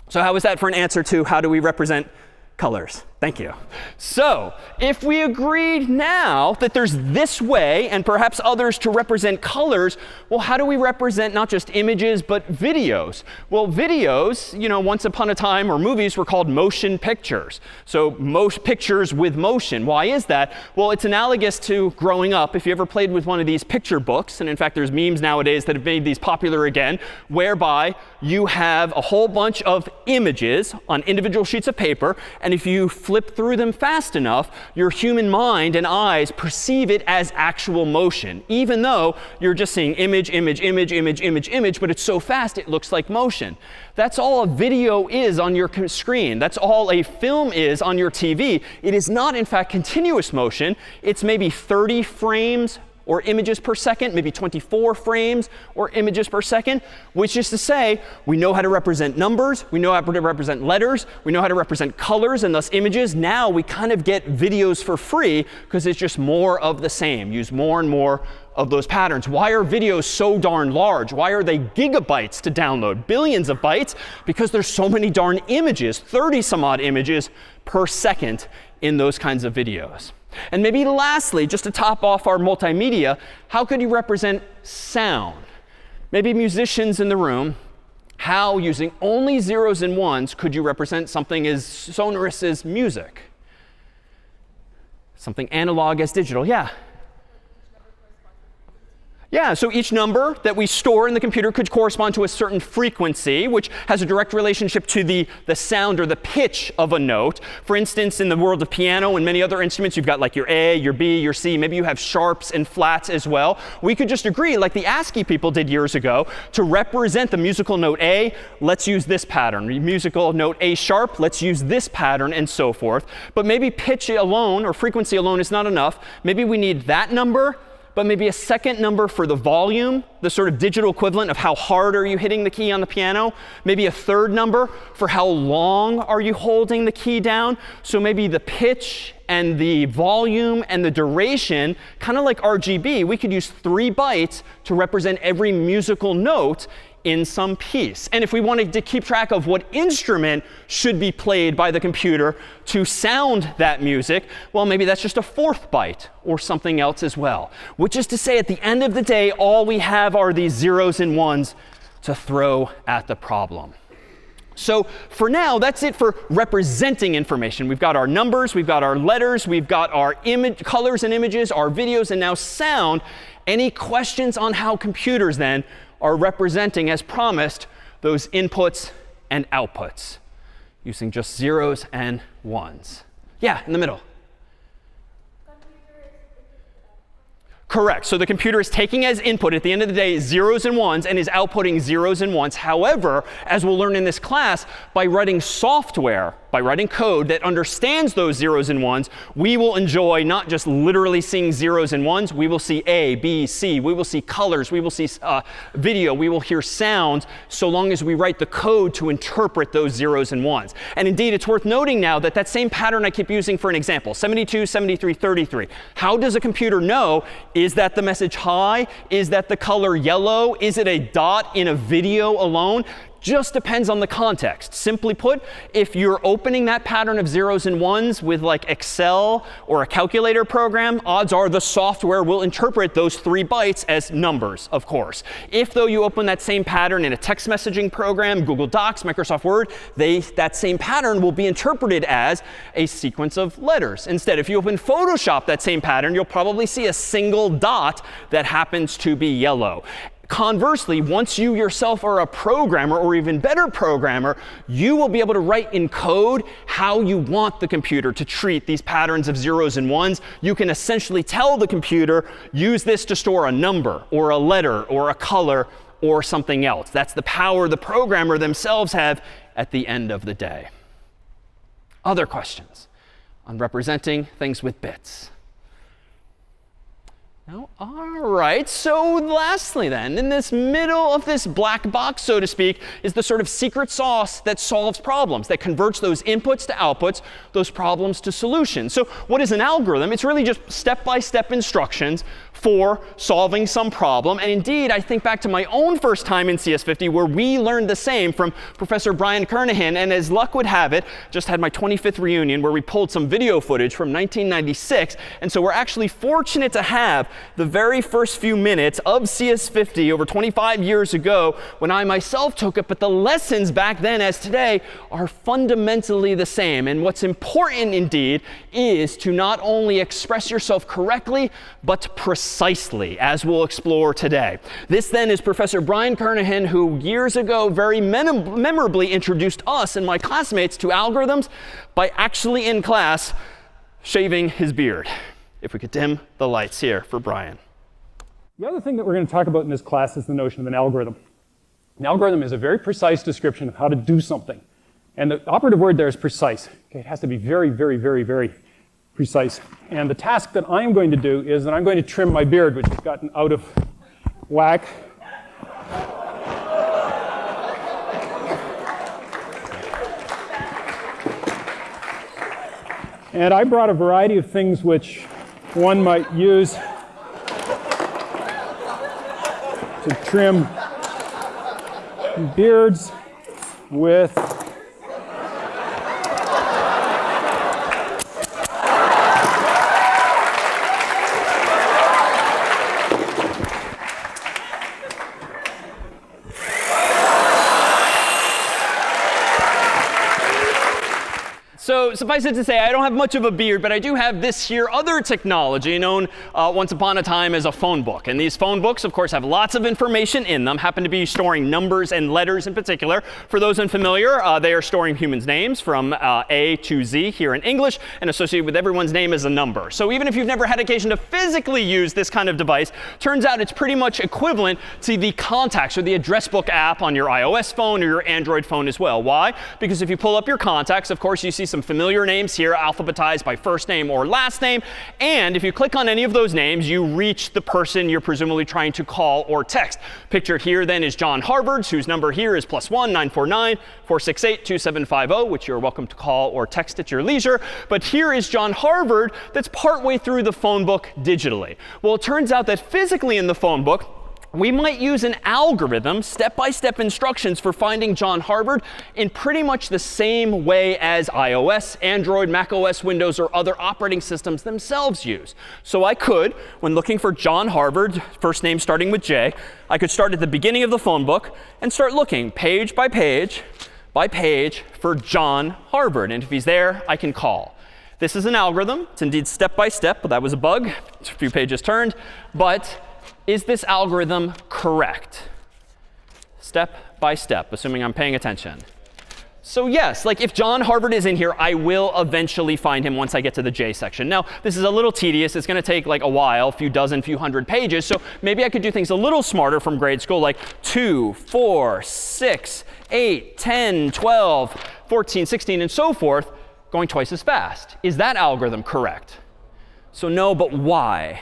So how is that for an answer to how do we represent colors? Thank you. So if we agreed now that there's this way and perhaps others to represent colors, well, how do we represent not just images but videos? Well, videos, once upon a time, or movies, were called motion pictures. So most pictures with motion. Why is that? Well, it's analogous to growing up. If you ever played with one of these picture books, and in fact, there's memes nowadays that have made these popular again, whereby you have a whole bunch of images on individual sheets of paper, and if you flip through them fast enough, your human mind and eyes perceive it as actual motion, even though you're just seeing image, image, image, image, image, image, but it's so fast it looks like motion. That's all a video is on your screen. That's all a film is on your TV. It is not, in fact, continuous motion. It's maybe 30 frames or images per second, maybe 24 frames or images per second, which is to say we know how to represent numbers, we know how to represent letters, we know how to represent colors and thus images. Now we kind of get videos for free because it's just more of the same. Use more and more of those patterns. Why are videos so darn large? Why are they gigabytes to download? Billions of bytes? Because there's so many darn images, 30 some odd images per second in those kinds of videos. And maybe lastly, just to top off our multimedia, how could you represent sound? Maybe musicians in the room, how using only zeros and ones could you represent something as sonorous as music? Something analog as digital, yeah. Yeah, so each number that we store in the computer could correspond to a certain frequency, which has a direct relationship to the sound or the pitch of a note. For instance, in the world of piano and many other instruments, you've got like your A, your B, your C. Maybe you have sharps and flats as well. We could just agree, like the ASCII people did years ago, to represent the musical note A, let's use this pattern. Musical note A sharp, let's use this pattern, and so forth. But maybe pitch alone or frequency alone is not enough. Maybe we need that number, but maybe a second number for the volume, the sort of digital equivalent of how hard are you hitting the key on the piano. Maybe a third number for how long are you holding the key down. So maybe the pitch and the volume and the duration, kind of like RGB, we could use 3 bytes to represent every musical note in some piece. And if we wanted to keep track of what instrument should be played by the computer to sound that music, well, maybe that's just a fourth byte or something else as well. Which is to say, at the end of the day, all we have are these zeros and ones to throw at the problem. So for now, that's it for representing information. We've got our numbers, we've got our letters, we've got our colors and images, our videos, and now sound. Any questions on how computers then are representing, as promised, those inputs and outputs using just zeros and ones? Yeah, in the middle. Correct. So the computer is taking as input, at the end of the day, zeros and ones, and is outputting zeros and ones. However, as we'll learn in this class, by writing software, by writing code that understands those zeros and ones, we will enjoy not just literally seeing zeros and ones. We will see A, B, C. We will see colors. We will see video. We will hear sounds, so long as we write the code to interpret those zeros and ones. And indeed, it's worth noting now that that same pattern I keep using for an example, 72, 73, 33. How does a computer know? Is that the message hi? Is that the color yellow? Is it a dot in a video alone? Just depends on the context. Simply put, if you're opening that pattern of zeros and ones with like Excel or a calculator program, odds are the software will interpret those 3 bytes as numbers, of course. If, though, you open that same pattern in a text messaging program, Google Docs, Microsoft Word, that same pattern will be interpreted as a sequence of letters. Instead, if you open Photoshop, that same pattern, you'll probably see a single dot that happens to be yellow. Conversely, once you yourself are a programmer, or even better programmer, you will be able to write in code how you want the computer to treat these patterns of zeros and ones. You can essentially tell the computer, use this to store a number, or a letter, or a color, or something else. That's the power the programmer themselves have at the end of the day. Other questions on representing things with bits? No? All right. So lastly then, in this middle of this black box, so to speak, is the sort of secret sauce that solves problems, that converts those inputs to outputs, those problems to solutions. So what is an algorithm? It's really just step-by-step instructions for solving some problem. And indeed, I think back to my own first time in CS50, where we learned the same from Professor Brian Kernighan. And as luck would have it, just had my 25th reunion where we pulled some video footage from 1996. And so we're actually fortunate to have the very first few minutes of CS50 over 25 years ago when I myself took it. But the lessons back then as today are fundamentally the same. And what's important indeed is to not only express yourself correctly, but precisely, as we'll explore today. This then is Professor Brian Kernighan, who years ago very memorably introduced us and my classmates to algorithms by actually in class shaving his beard. If we could dim the lights here for Brian. The other thing that we're going to talk about in this class is the notion of an algorithm. An algorithm is a very precise description of how to do something. And the operative word there is precise. Okay, it has to be very, very, very, very precise. And the task that I'm going to do is that I'm going to trim my beard, which has gotten out of whack. And I brought a variety of things which one might use to trim beards with So suffice it to say, I don't have much of a beard, but I do have this here other technology known once upon a time as a phone book. And these phone books, of course, have lots of information in them, happen to be storing numbers and letters in particular. For those unfamiliar, they are storing humans' names from A to Z here in English, and associated with everyone's name is a number. So even if you've never had occasion to physically use this kind of device, turns out it's pretty much equivalent to the contacts or the address book app on your iOS phone or your Android phone as well. Why? Because if you pull up your contacts, of course, you see some familiar names here, alphabetized by first name or last name. And if you click on any of those names, you reach the person you're presumably trying to call or text. Pictured here then is John Harvard's, whose number here is +1 949 468 2750, which you're welcome to call or text at your leisure. But here is John Harvard that's partway through the phone book digitally. Well, it turns out that physically in the phone book, we might use an algorithm, step-by-step instructions for finding John Harvard in pretty much the same way as iOS, Android, macOS, Windows, or other operating systems themselves use. So I could, when looking for John Harvard, first name starting with J, I could start at the beginning of the phone book and start looking page by page for John Harvard. And if he's there, I can call. This is an algorithm. It's indeed step-by-step, but that was a bug. It's a few pages turned. But is this algorithm correct? Step by step, assuming I'm paying attention. So yes, like if John Harvard is in here, I will eventually find him once I get to the J section. Now, this is a little tedious. It's going to take like a while, a few dozen, few hundred pages. So maybe I could do things a little smarter from grade school, like 2, 4, 6, 8, 10, 12, 14, 16, and so forth, going twice as fast. Is that algorithm correct? So no, but why?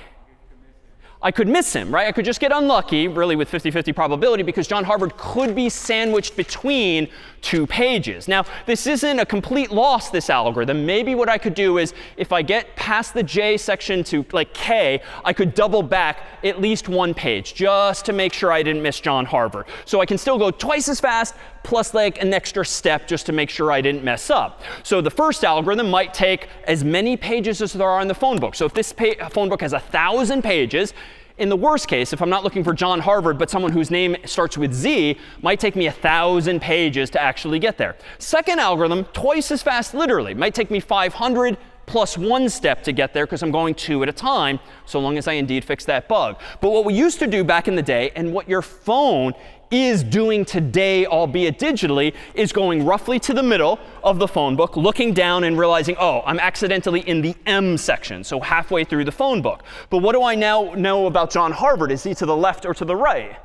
I could miss him, right? I could just get unlucky, really with 50-50 probability, because John Harvard could be sandwiched between 2 pages. Now, this isn't a complete loss, this algorithm. Maybe what I could do is, if I get past the J section to like K, I could double back at least 1 page, just to make sure I didn't miss John Harvard. So I can still go twice as fast, plus like an extra step, just to make sure I didn't mess up. So the first algorithm might take as many pages as there are in the phone book. So if this phone book has 1,000 pages, in the worst case, if I'm not looking for John Harvard, but someone whose name starts with Z, might take me 1,000 pages to actually get there. Second algorithm, twice as fast literally. Might take me 500 plus 1 step to get there, because I'm going 2 at a time, so long as I indeed fix that bug. But what we used to do back in the day, and what your phone is doing today, albeit digitally, is going roughly to the middle of the phone book, looking down and realizing, oh, I'm accidentally in the M section, so halfway through the phone book. But what do I now know about John Harvard? Is he to the left or to the right?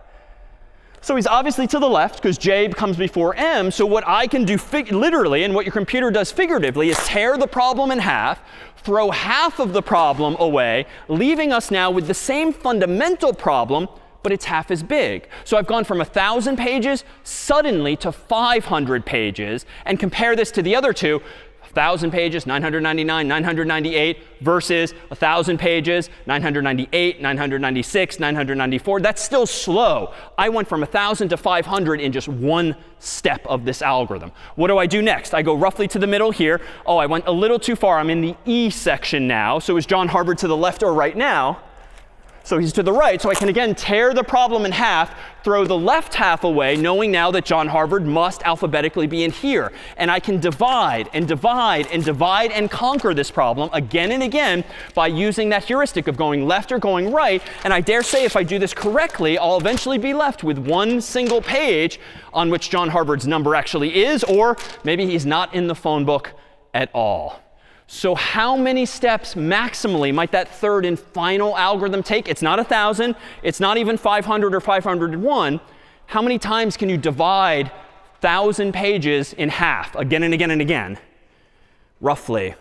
So he's obviously to the left, because J comes before M. So what I can do literally, and what your computer does figuratively, is tear the problem in half, throw half of the problem away, leaving us now with the same fundamental problem, but it's half as big. So I've gone from 1,000 pages suddenly to 500 pages. And compare this to the other two, 1,000 pages, 999, 998, versus 1,000 pages, 998, 996, 994. That's still slow. I went from 1,000 to 500 in just 1 step of this algorithm. What do I do next? I go roughly to the middle here. Oh, I went a little too far. I'm in the E section now. So is John Harvard to the left or right now? So he's to the right, so I can again tear the problem in half, throw the left half away, knowing now that John Harvard must alphabetically be in here. And I can divide and divide and divide and conquer this problem again and again by using that heuristic of going left or going right. And I dare say if I do this correctly, I'll eventually be left with 1 single page on which John Harvard's number actually is, or maybe he's not in the phone book at all. So how many steps maximally might that third and final algorithm take? It's not 1,000. It's not even 500 or 501. How many times can you divide 1,000 pages in half again and again and again? Roughly.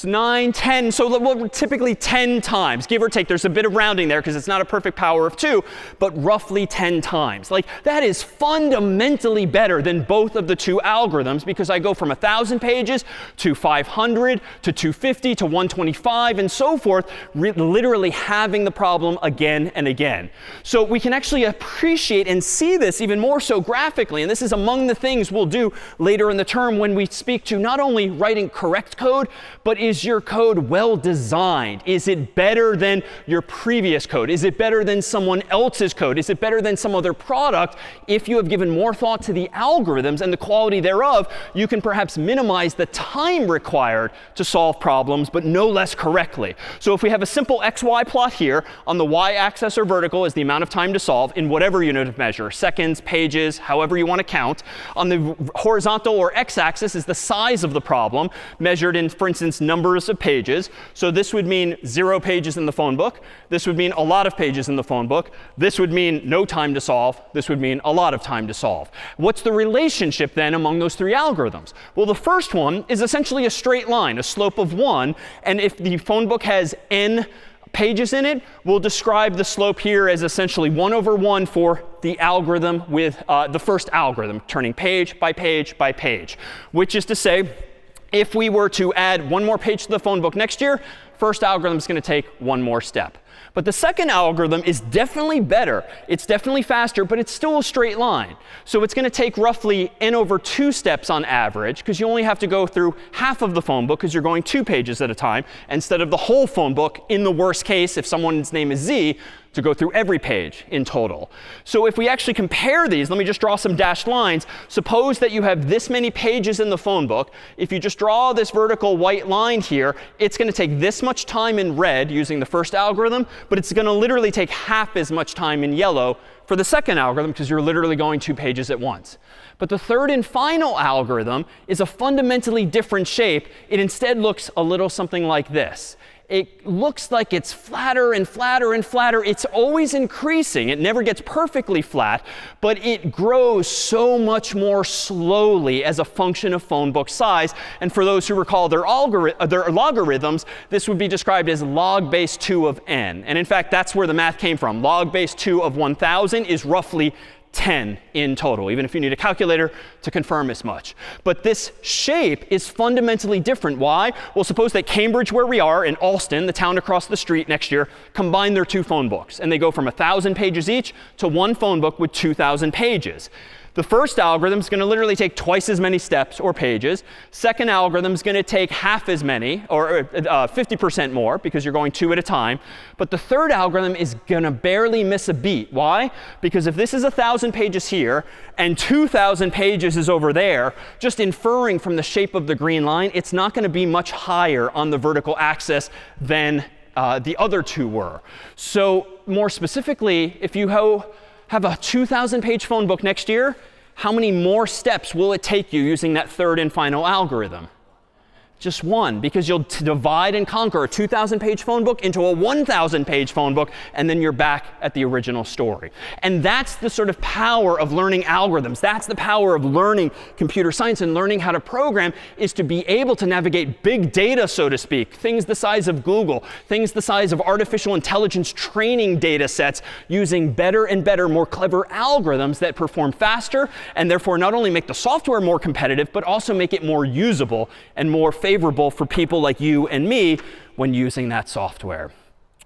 9, 10, so well, typically 10 times, give or take. There's a bit of rounding there because it's not a perfect power of 2, but roughly 10 times. Like, that is fundamentally better than both of the 2 algorithms, because I go from 1,000 pages to 500 to 250 to 125 and so forth, literally having the problem again and again. So we can actually appreciate and see this even more so graphically. And this is among the things we'll do later in the term when we speak to not only writing correct code, but is your code well designed? Is it better than your previous code? Is it better than someone else's code? Is it better than some other product? If you have given more thought to the algorithms and the quality thereof, you can perhaps minimize the time required to solve problems, but no less correctly. So if we have a simple XY plot here, on the y-axis or vertical is the amount of time to solve in whatever unit of measure, seconds, pages, however you want to count. On the horizontal or x-axis is the size of the problem, measured in, for instance, numbers of pages. So this would mean 0 pages in the phone book. This would mean a lot of pages in the phone book. This would mean no time to solve. This would mean a lot of time to solve. What's the relationship then among those 3 algorithms? Well, the first one is essentially a straight line, a slope of 1. And if the phone book has n pages in it, we'll describe the slope here as essentially 1 over 1 for the algorithm with the first algorithm, turning page by page by page, which is to say, if we were to add 1 more page to the phone book next year, first algorithm is going to take 1 more step. But the second algorithm is definitely better. It's definitely faster, but it's still a straight line. So it's going to take roughly n/2 steps on average, because you only have to go through half of the phone book because you're going 2 pages at a time, instead of the whole phone book, in the worst case, if someone's name is Z, to go through every page in total. So if we actually compare these, let me just draw some dashed lines. Suppose that you have this many pages in the phone book. If you just draw this vertical white line here, it's going to take this much time in red using the first algorithm, but it's going to literally take half as much time in yellow for the second algorithm, because you're literally going 2 pages at once. But the third and final algorithm is a fundamentally different shape. It instead looks a little something like this. It looks like it's flatter and flatter and flatter. It's always increasing. It never gets perfectly flat, but it grows so much more slowly as a function of phone book size. And for those who recall their logarithms, this would be described as log base 2 of n. And in fact, that's where the math came from. Log base 2 of 1,000 is roughly 10 in total, even if you need a calculator to confirm as much. But this shape is fundamentally different. Why? Well, suppose that Cambridge, where we are, and Alston, the town across the street next year, combine their 2 phone books. And they go from 1,000 pages each to 1 phone book with 2,000 pages. The first algorithm is going to literally take twice as many steps or pages. Second algorithm is going to take half as many, or 50% more, because you're going 2 at a time. But the third algorithm is going to barely miss a beat. Why? Because if this is 1,000 pages here and 2,000 pages is over there, just inferring from the shape of the green line, it's not going to be much higher on the vertical axis than the other 2 were. So more specifically, if you have a 2,000-page phone book next year, how many more steps will it take you using that third and final algorithm? Just 1, because you'll divide and conquer a 2,000-page phone book into a 1,000-page phone book, and then you're back at the original story. And that's the sort of power of learning algorithms. That's the power of learning computer science and learning how to program, is to be able to navigate big data, so to speak, things the size of Google, things the size of artificial intelligence training data sets, using better and better, more clever algorithms that perform faster, and therefore not only make the software more competitive, but also make it more usable and more favorable for people like you and me when using that software.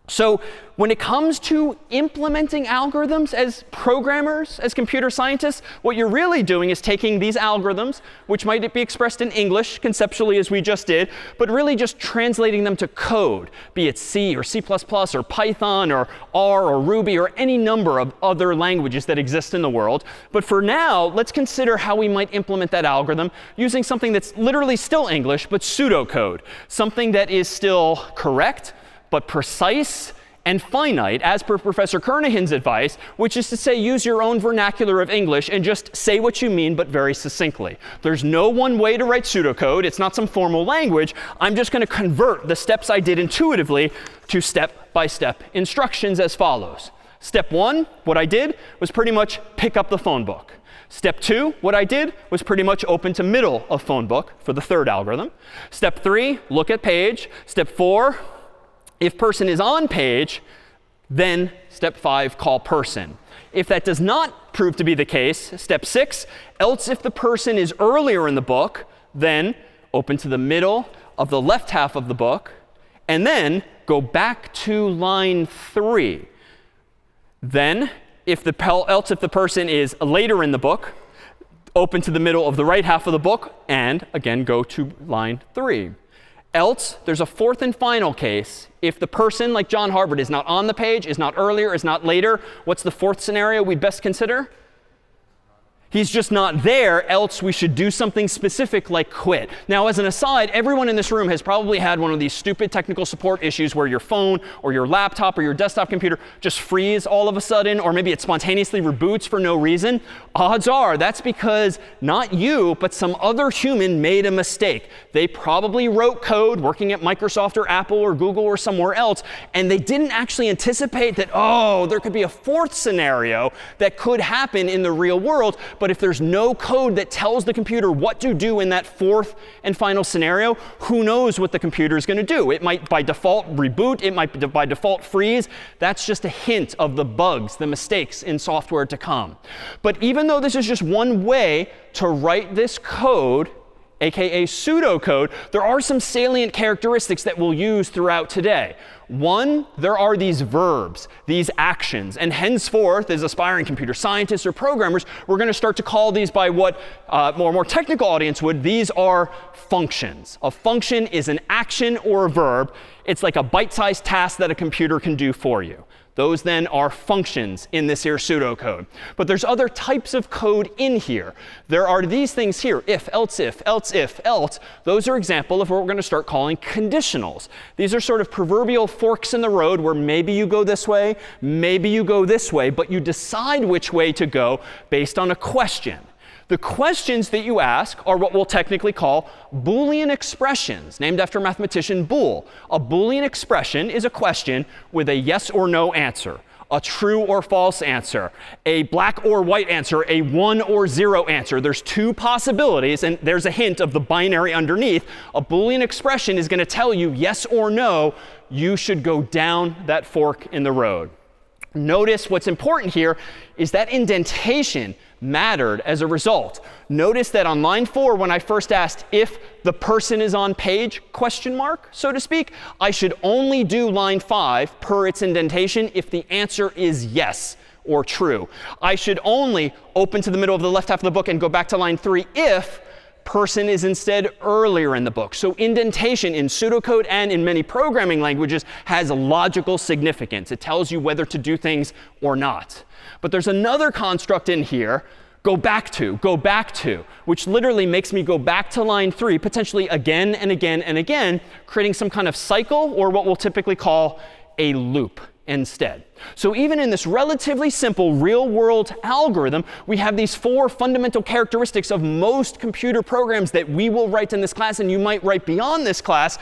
So when it comes to implementing algorithms as programmers, as computer scientists, what you're really doing is taking these algorithms, which might be expressed in English conceptually as we just did, but really just translating them to code, be it C or C++ or Python or R or Ruby or any number of other languages that exist in the world. But for now, let's consider how we might implement that algorithm using something that's literally still English, but pseudocode, something that is still correct, but precise and finite, as per Professor Kernighan's advice, which is to say, use your own vernacular of English and just say what you mean, but very succinctly. There's no one way to write pseudocode. It's not some formal language. I'm just going to convert the steps I did intuitively to step-by-step instructions as follows. Step 1, what I did was pretty much pick up the phone book. Step 2, what I did was pretty much open to middle of phone book for the third algorithm. Step 3, look at page. Step 4, if person is on page, then step 5, call person. If that does not prove to be the case, step 6, else if the person is earlier in the book, then open to the middle of the left half of the book, and then go back to line 3. Then, if the person is later in the book, open to the middle of the right half of the book, and again, go to line 3. Else, there's a fourth and final case. If the person, like John Harvard, is not on the page, is not earlier, is not later, what's the fourth scenario we'd best consider? He's just not there, else we should do something specific like quit. Now, as an aside, everyone in this room has probably had one of these stupid technical support issues where your phone or your laptop or your desktop computer just freeze all of a sudden, or maybe it spontaneously reboots for no reason. Odds are that's because not you, but some other human made a mistake. They probably wrote code working at Microsoft or Apple or Google or somewhere else, and they didn't actually anticipate that, oh, there could be a fourth scenario that could happen in the real world. But if there's no code that tells the computer what to do in that fourth and final scenario, who knows what the computer is going to do? It might by default reboot. It might by default freeze. That's just a hint of the bugs, the mistakes in software to come. But even though this is just one way to write this code, aka pseudocode, there are some salient characteristics that we'll use throughout today. One, there are these verbs, these actions. And henceforth, as aspiring computer scientists or programmers, we're going to start to call these by what more technical audience would. These are functions. A function is an action or a verb. It's like a bite-sized task that a computer can do for you. Those then are functions in this here pseudocode. But there's other types of code in here. There are these things here, if, else, if, else, if, else. Those are examples of what we're going to start calling conditionals. These are sort of proverbial forks in the road where maybe you go this way, maybe you go this way, but you decide which way to go based on a question. The questions that you ask are what we'll technically call Boolean expressions, named after mathematician Boole. A Boolean expression is a question with a yes or no answer, a true or false answer, a black or white answer, a 1 or 0 answer. There's two possibilities, and there's a hint of the binary underneath. A Boolean expression is going to tell you yes or no, you should go down that fork in the road. Notice what's important here is that indentation mattered as a result. Notice that on line 4, when I first asked if the person is on page, question mark, so to speak, I should only do line 5 per its indentation if the answer is yes or true. I should only open to the middle of the left half of the book and go back to line 3 if person is instead earlier in the book. So indentation in pseudocode and in many programming languages has logical significance. It tells you whether to do things or not. But there's another construct in here, go back to, which literally makes me go back to line 3, potentially again and again and again, creating some kind of cycle or what we'll typically call a loop instead. So even in this relatively simple real-world algorithm, we have these 4 fundamental characteristics of most computer programs that we will write in this class, and you might write beyond this class,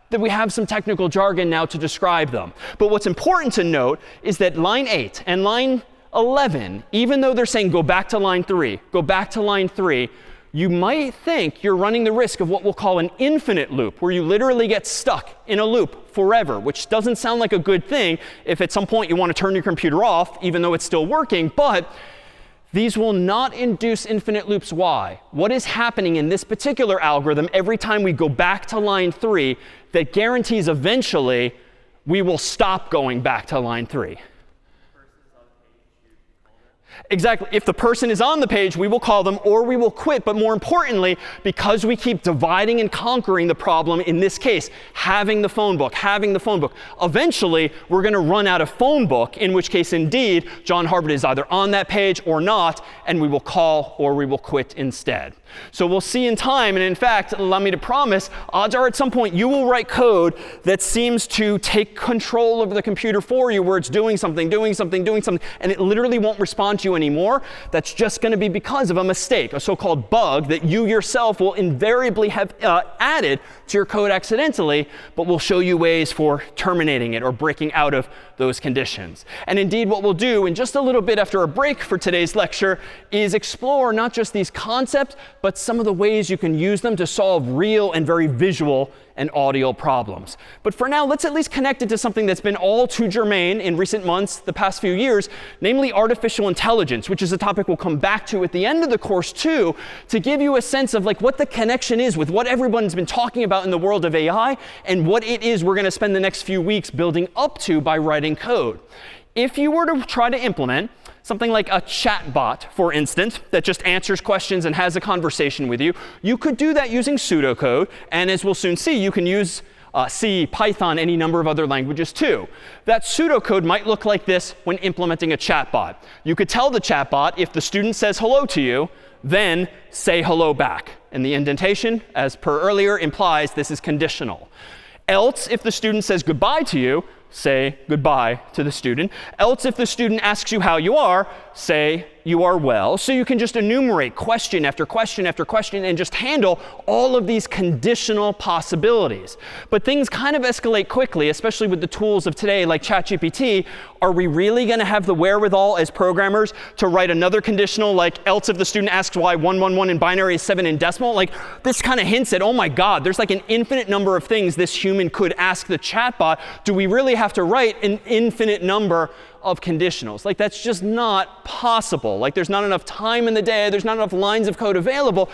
that we have some technical jargon now to describe them. But what's important to note is that line 8 and line 11, even though they're saying go back to line 3, go back to line 3, you might think you're running the risk of what we'll call an infinite loop, where you literally get stuck in a loop forever, which doesn't sound like a good thing if at some point you want to turn your computer off, even though it's still working. But these will not induce infinite loops. Why? What is happening in this particular algorithm every time we go back to line 3 that guarantees eventually we will stop going back to line 3? Exactly. If the person is on the page, we will call them or we will quit. But more importantly, because we keep dividing and conquering the problem, in this case, having the phone book, eventually we're going to run out of phone book, in which case, indeed, John Harvard is either on that page or not, and we will call or we will quit instead. So we'll see in time. And in fact, allow me to promise, odds are at some point you will write code that seems to take control of the computer for you, where it's doing something, and it literally won't respond to you anymore. That's just going to be because of a mistake, a so-called bug that you yourself will invariably have added to your code accidentally, but we'll show you ways for terminating it or breaking out of those conditions. And indeed, what we'll do in just a little bit after a break for today's lecture is explore not just these concepts, but some of the ways you can use them to solve real and very visual and audio problems. But for now, let's at least connect it to something that's been all too germane in recent months, the past few years, namely artificial intelligence, which is a topic we'll come back to at the end of the course too, to give you a sense of like what the connection is with what everyone's been talking about in the world of AI and what it is we're going to spend the next few weeks building up to by writing code. If you were to try to implement something like a chatbot, for instance, that just answers questions and has a conversation with you, you could do that using pseudocode. And as we'll soon see, you can use C, Python, any number of other languages too. That pseudocode might look like this when implementing a chatbot. You could tell the chatbot, if the student says hello to you, then say hello back. And the indentation, as per earlier, implies this is conditional. Else, if the student says goodbye to you, say goodbye to the student. Else, if the student asks you how you are, say you are well. So you can just enumerate question after question after question and just handle all of these conditional possibilities. But things kind of escalate quickly, especially with the tools of today like ChatGPT. Are we really going to have the wherewithal as programmers to write another conditional like else if the student asks why 111 in binary is 7 in decimal? Like this kind of hints at, oh my God, there's like an infinite number of things this human could ask the chatbot. Do we really have to write an infinite number of conditionals. Like, that's just not possible. Like, there's not enough time in the day. There's not enough lines of code available.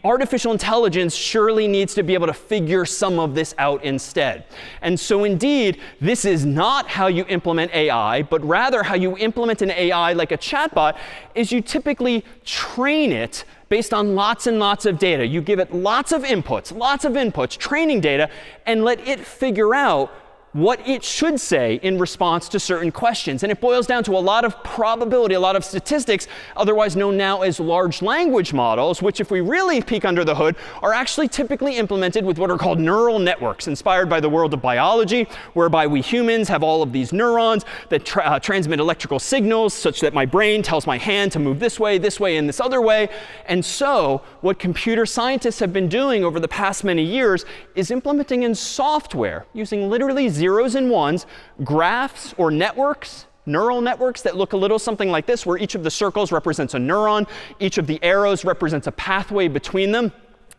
Artificial intelligence surely needs to be able to figure some of this out instead. And so indeed, this is not how you implement AI, but rather how you implement an AI like a chatbot is you typically train it based on lots and lots of data. You give it lots of inputs, training data, and let it figure out what it should say in response to certain questions. And it boils down to a lot of probability, a lot of statistics, otherwise known now as large language models, which, if we really peek under the hood, are actually typically implemented with what are called neural networks, inspired by the world of biology, whereby we humans have all of these neurons that transmit electrical signals such that my brain tells my hand to move this way, and this other way. And so what computer scientists have been doing over the past many years is implementing in software, using literally zeros and ones, graphs or networks, neural networks that look a little something like this, where each of the circles represents a neuron, each of the arrows represents a pathway between them,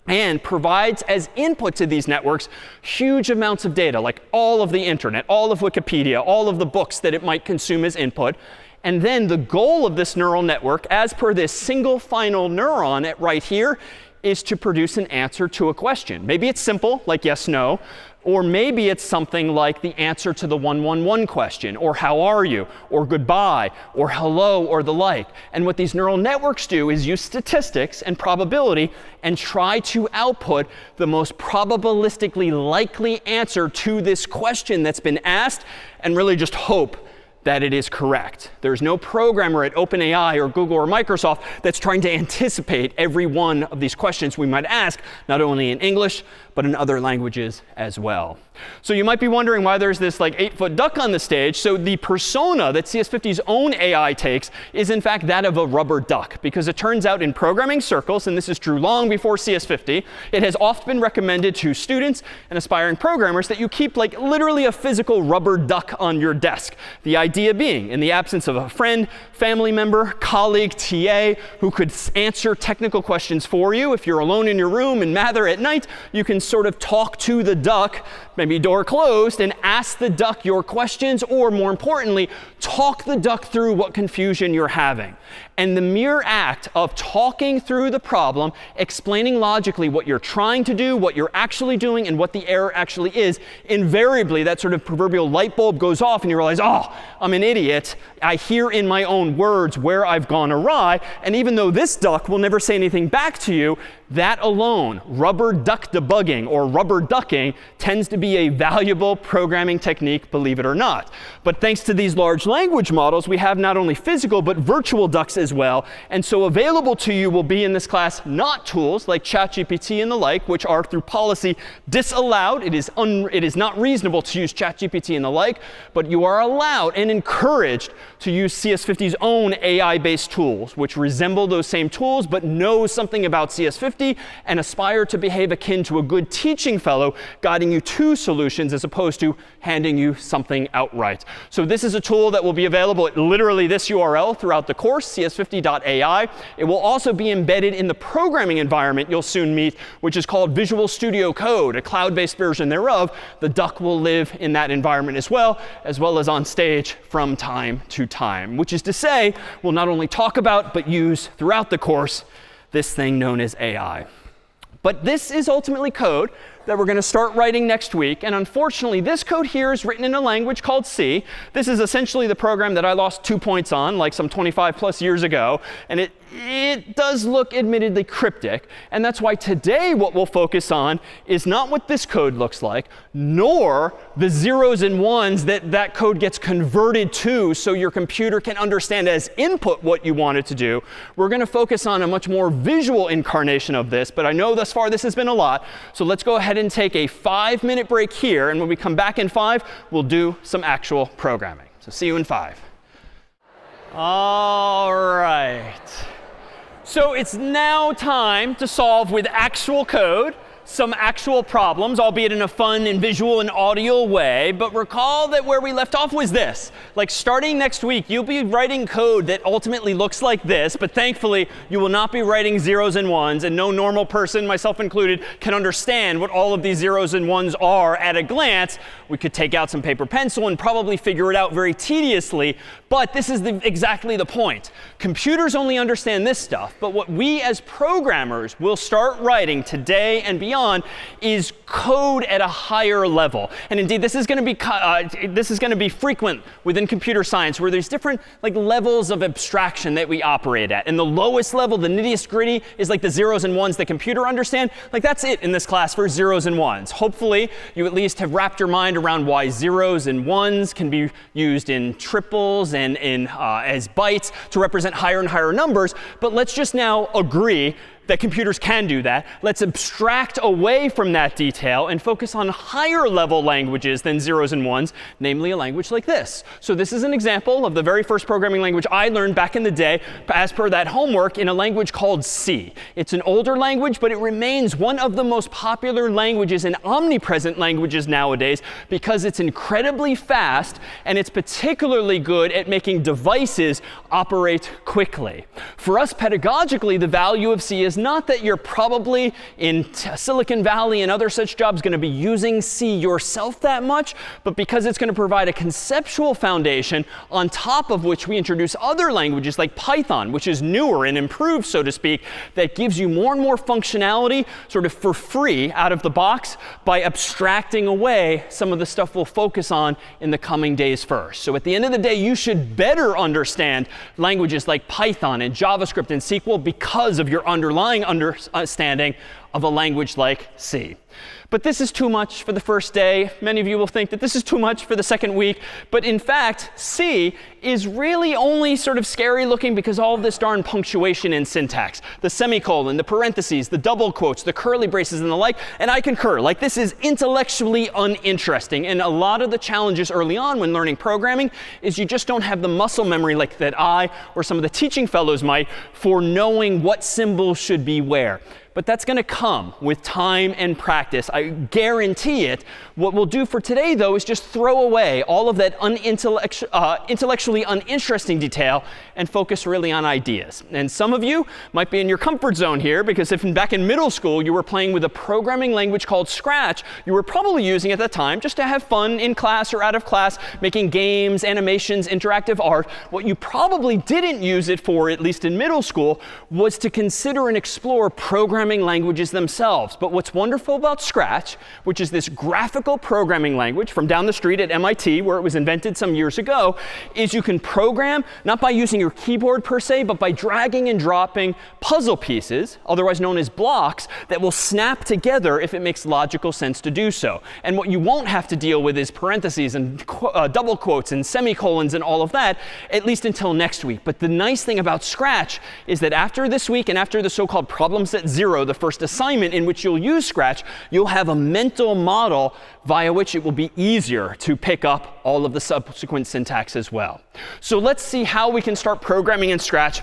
and provides as input to these networks huge amounts of data, like all of the internet, all of Wikipedia, all of the books that it might consume as input. And then the goal of this neural network, as per this single final neuron right here, is to produce an answer to a question. Maybe it's simple, like yes, no. Or maybe it's something like the answer to the 111 question, or how are you, or goodbye, or hello, or the like. And what these neural networks do is use statistics and probability and try to output the most probabilistically likely answer to this question that's been asked, and really just hope that it is correct. There's no programmer at OpenAI or Google or Microsoft that's trying to anticipate every one of these questions we might ask, not only in English, but in other languages as well. So you might be wondering why there's this like 8-foot duck on the stage. So the persona that CS50's own AI takes is in fact that of a rubber duck, because it turns out in programming circles, and this is true long before CS50, it has often been recommended to students and aspiring programmers that you keep like literally a physical rubber duck on your desk. The idea being, in the absence of a friend, family member, colleague, TA who could answer technical questions for you, if you're alone in your room in Mather at night, you can sort of talk to the duck, maybe door closed, and ask the duck your questions, or more importantly, talk the duck through what confusion you're having. And the mere act of talking through the problem, explaining logically what you're trying to do, what you're actually doing, and what the error actually is, invariably that sort of proverbial light bulb goes off and you realize, oh, I'm an idiot. I hear in my own words where I've gone awry. And even though this duck will never say anything back to you, that alone, rubber duck debugging or rubber ducking, tends to be a valuable programming technique, believe it or not. But thanks to these large language models, we have not only physical but virtual ducks as well. And so available to you will be in this class not tools like ChatGPT and the like, which are through policy disallowed. It is not reasonable to use ChatGPT and the like, but you are allowed and encouraged to use CS50's own AI-based tools, which resemble those same tools but know something about CS50 and aspire to behave akin to a good teaching fellow, guiding you to solutions as opposed to handing you something outright. So this is a tool that will be available at literally this URL throughout the course, CS50.ai. It will also be embedded in the programming environment you'll soon meet, which is called Visual Studio Code, a cloud-based version thereof. The duck will live in that environment as well as on stage from time to time, which is to say, we'll not only talk about but use throughout the course this thing known as AI. But this is ultimately code that we're going to start writing next week. And unfortunately, this code here is written in a language called C. This is essentially the program that I lost 2 points on like some 25 plus years ago. And it does look admittedly cryptic. And that's why today what we'll focus on is not what this code looks like, nor the zeros and ones that code gets converted to so your computer can understand as input what you want it to do. We're going to focus on a much more visual incarnation of this. But I know thus far this has been a lot. So let's go ahead and take a 5-minute break here. And when we come back in 5, we'll do some actual programming. So see you in 5. All right. So it's now time to solve with actual code. some actual problems, albeit in a fun and visual and audio way. But recall that where we left off was this. Like starting next week, you'll be writing code that ultimately looks like this. But thankfully, you will not be writing zeros and ones. And no normal person, myself included, can understand what all of these zeros and ones are at a glance. We could take out some paper pencil and probably figure it out very tediously. But this is exactly the point. Computers only understand this stuff. But what we as programmers will start writing today and beyond is code at a higher level. And indeed, this is going to be frequent within computer science, where there's different levels of abstraction that we operate at. And the lowest level, the nittiest gritty, is like the zeros and ones that computer understand. That's it in this class for zeros and ones. Hopefully, you at least have wrapped your mind around why zeros and ones can be used in triples and as bytes to represent higher and higher numbers. But let's just now agree that computers can do that. Let's abstract away from that detail and focus on higher level languages than zeros and ones, namely a language like this. So this is an example of the very first programming language I learned back in the day, as per that homework, in a language called C. It's an older language, but it remains one of the most popular languages and omnipresent languages nowadays because it's incredibly fast and it's particularly good at making devices operate quickly. For us pedagogically, the value of C is not that you're probably in Silicon Valley and other such jobs going to be using C yourself that much, but because it's going to provide a conceptual foundation on top of which we introduce other languages like Python, which is newer and improved, so to speak, that gives you more and more functionality sort of for free out of the box by abstracting away some of the stuff we'll focus on in the coming days first. So at the end of the day, you should better understand languages like Python and JavaScript and SQL because of your underlying understanding of a language like C. But this is too much for the first day. Many of you will think that this is too much for the second week. But in fact, C is really only sort of scary looking because all of this darn punctuation and syntax, the semicolon, the parentheses, the double quotes, the curly braces, and the like. And I concur. This is intellectually uninteresting. And a lot of the challenges early on when learning programming is you just don't have the muscle memory like that I or some of the teaching fellows might for knowing what symbol should be where. But that's going to come with time and practice. I guarantee it. What we'll do for today, though, is just throw away all of that intellectually uninteresting detail and focus really on ideas. And some of you might be in your comfort zone here, because if back in middle school you were playing with a programming language called Scratch, you were probably using it at the time just to have fun in class or out of class, making games, animations, interactive art. What you probably didn't use it for, at least in middle school, was to consider and explore programming languages themselves. But what's wonderful about Scratch, which is this graphical programming language from down the street at MIT, where it was invented some years ago, is you can program not by using your keyboard per se, but by dragging and dropping puzzle pieces, otherwise known as blocks, that will snap together if it makes logical sense to do so. And what you won't have to deal with is parentheses and double quotes and semicolons and all of that, at least until next week. But the nice thing about Scratch is that after this week and after the so-called Problem Set 0, the first assignment in which you'll use Scratch, you'll have a mental model via which it will be easier to pick up all of the subsequent syntax as well. So let's see how we can start programming in Scratch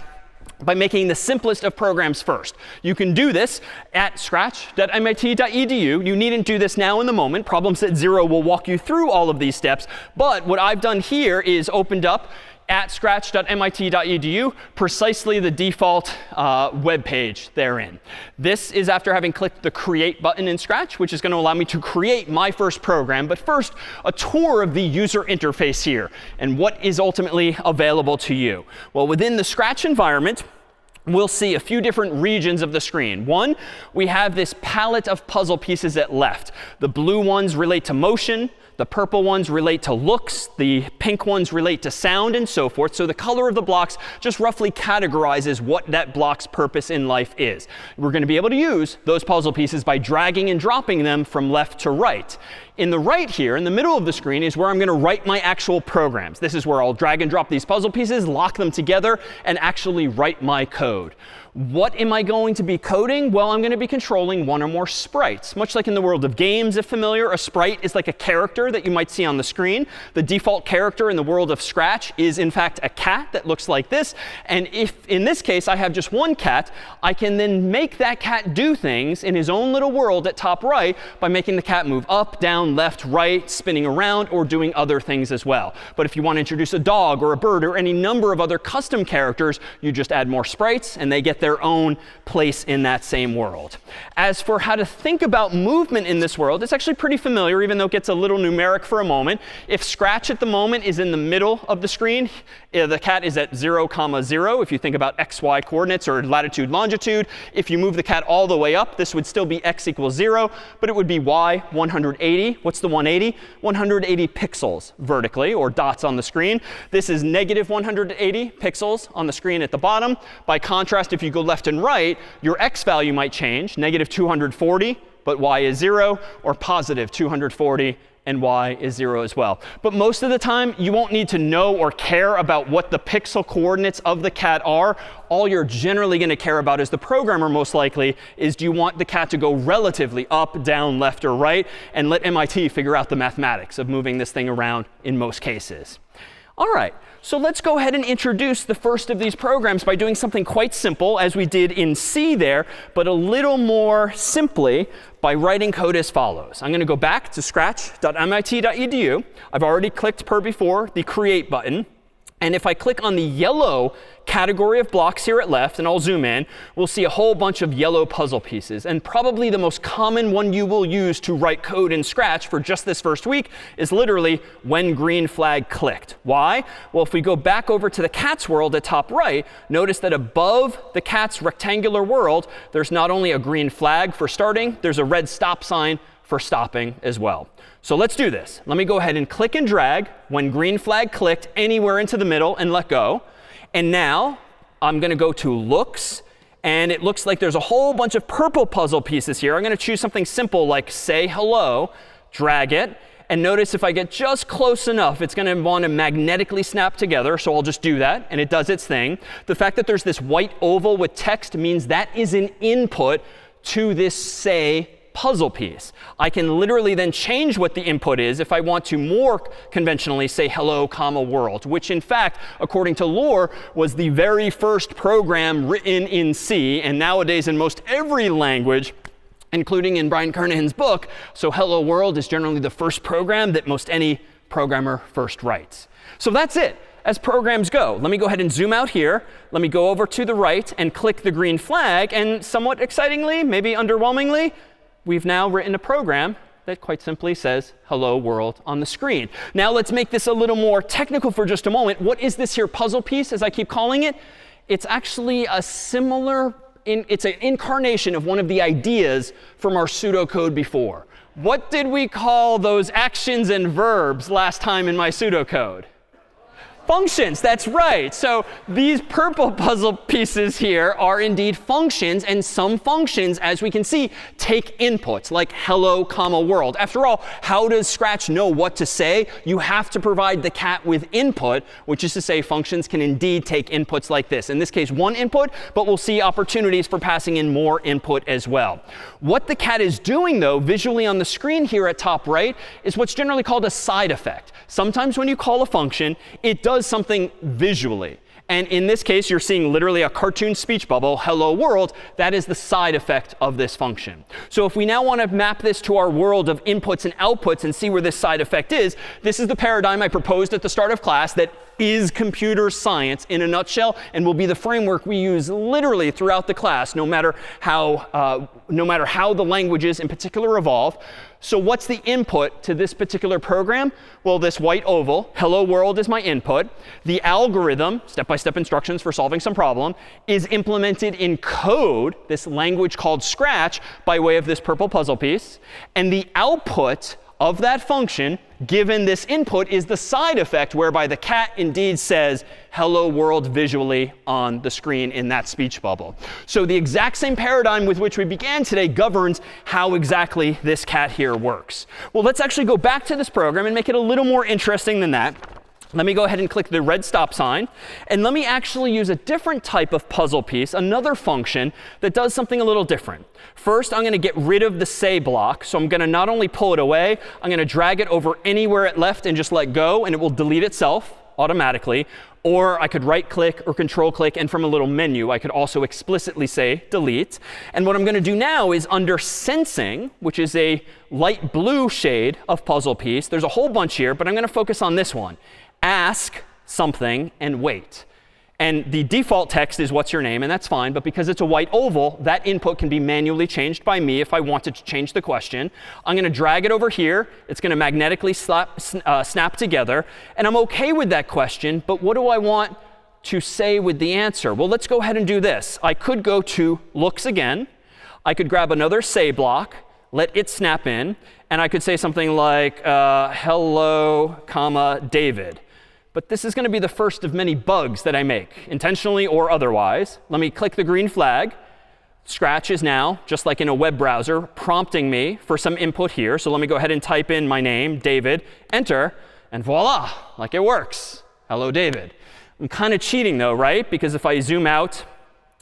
by making the simplest of programs first. You can do this at scratch.mit.edu. You needn't do this now in the moment. Problem Set 0 will walk you through all of these steps. But what I've done here is opened up at scratch.mit.edu, precisely the default web page therein. This is after having clicked the Create button in Scratch, which is going to allow me to create my first program. But first, a tour of the user interface here and what is ultimately available to you. Well, within the Scratch environment, we'll see a few different regions of the screen. One, we have this palette of puzzle pieces at left. The blue ones relate to motion. The purple ones relate to looks. The pink ones relate to sound and so forth. So the color of the blocks just roughly categorizes what that block's purpose in life is. We're going to be able to use those puzzle pieces by dragging and dropping them from left to right. In the right here, in the middle of the screen, is where I'm going to write my actual programs. This is where I'll drag and drop these puzzle pieces, lock them together, and actually write my code. What am I going to be coding? Well, I'm going to be controlling one or more sprites. Much like in the world of games, if familiar, a sprite is like a character that you might see on the screen. The default character in the world of Scratch is, in fact, a cat that looks like this. And if, in this case, I have just one cat, I can then make that cat do things in his own little world at top right by making the cat move up, down, left, right, spinning around, or doing other things as well. But if you want to introduce a dog or a bird or any number of other custom characters, you just add more sprites, and they get their own place in that same world. As for how to think about movement in this world, it's actually pretty familiar, even though it gets a little numeric for a moment. If Scratch at the moment is in the middle of the screen, the cat is at 0, 0, if you think about x, y coordinates or latitude, longitude. If you move the cat all the way up, this would still be x equals 0, but it would be y 180. What's the 180? 180 pixels vertically, or dots on the screen. This is negative 180 pixels on the screen at the bottom. By contrast, if you go left and right, your x value might change, negative 240, but y is 0, or positive 240, and y is 0 as well. But most of the time, you won't need to know or care about what the pixel coordinates of the cat are. All you're generally going to care about as the programmer, most likely, is do you want the cat to go relatively up, down, left, or right? And let MIT figure out the mathematics of moving this thing around in most cases. All right, so let's go ahead and introduce the first of these programs by doing something quite simple, as we did in C there, but a little more simply by writing code as follows. I'm going to go back to scratch.mit.edu. I've already clicked, per before, the Create button. And if I click on the yellow category of blocks here at left, and I'll zoom in, we'll see a whole bunch of yellow puzzle pieces. And probably the most common one you will use to write code in Scratch for just this first week is literally when green flag clicked. Why? Well, if we go back over to the cat's world at top right, notice that above the cat's rectangular world, there's not only a green flag for starting, there's a red stop sign for stopping as well. So let's do this. Let me go ahead and click and drag when green flag clicked anywhere into the middle and let go. And now I'm going to go to looks. And it looks like there's a whole bunch of purple puzzle pieces here. I'm going to choose something simple like say hello, drag it. And notice if I get just close enough, it's going to want to magnetically snap together. So I'll just do that. And it does its thing. The fact that there's this white oval with text means that is an input to this say puzzle piece. I can literally then change what the input is if I want to more conventionally say hello, comma, world, which in fact, according to lore, was the very first program written in C, and nowadays in most every language, including in Brian Kernighan's book. So hello world is generally the first program that most any programmer first writes. So that's it. As programs go, let me go ahead and zoom out here. Let me go over to the right and click the green flag. And somewhat excitingly, maybe underwhelmingly, we've now written a program that quite simply says hello world on the screen. Now let's make this a little more technical for just a moment. What is this here puzzle piece, as I keep calling it? It's actually a similar, it's an incarnation of one of the ideas from our pseudocode before. What did we call those actions and verbs last time in my pseudocode? Functions, that's right. So these purple puzzle pieces here are indeed functions, and some functions, as we can see, take inputs like hello, comma, world. After all, how does Scratch know what to say? You have to provide the cat with input, which is to say functions can indeed take inputs like this. In this case, one input, but we'll see opportunities for passing in more input as well. What the cat is doing, though, visually on the screen here at top right, is what's generally called a side effect. Sometimes when you call a function, it does something visually. And in this case, you're seeing literally a cartoon speech bubble, hello world. That is the side effect of this function. So if we now want to map this to our world of inputs and outputs and see where this side effect is, this is the paradigm I proposed at the start of class that is computer science in a nutshell, and will be the framework we use literally throughout the class, no matter how the languages in particular evolve. So what's the input to this particular program? Well, this white oval, hello world, is my input. The algorithm, step-by-step instructions for solving some problem, is implemented in code, this language called Scratch, by way of this purple puzzle piece. And the output of that function, given this input, is the side effect whereby the cat indeed says hello world visually on the screen in that speech bubble. So the exact same paradigm with which we began today governs how exactly this cat here works. Well, let's actually go back to this program and make it a little more interesting than that. Let me go ahead and click the red stop sign. And let me actually use a different type of puzzle piece, another function that does something a little different. First, I'm going to get rid of the say block. So I'm going to not only pull it away, I'm going to drag it over anywhere it left and just let go, and it will delete itself automatically. Or I could right-click or control-click, and from a little menu, I could also explicitly say delete. And what I'm going to do now is under sensing, which is a light blue shade of puzzle piece. There's a whole bunch here, but I'm going to focus on this one. Ask something and wait. And the default text is what's your name, and that's fine. But because it's a white oval, that input can be manually changed by me if I wanted to change the question. I'm going to drag it over here. It's going to magnetically snap together. And I'm OK with that question. But what do I want to say with the answer? Well, let's go ahead and do this. I could go to looks again. I could grab another say block, let it snap in. And I could say something like, hello, comma, David. But this is going to be the first of many bugs that I make, intentionally or otherwise. Let me click the green flag. Scratch is now, just like in a web browser, prompting me for some input here. So let me go ahead and type in my name, David, enter, and voila, like it works. Hello, David. I'm kind of cheating, though, right? Because if I zoom out,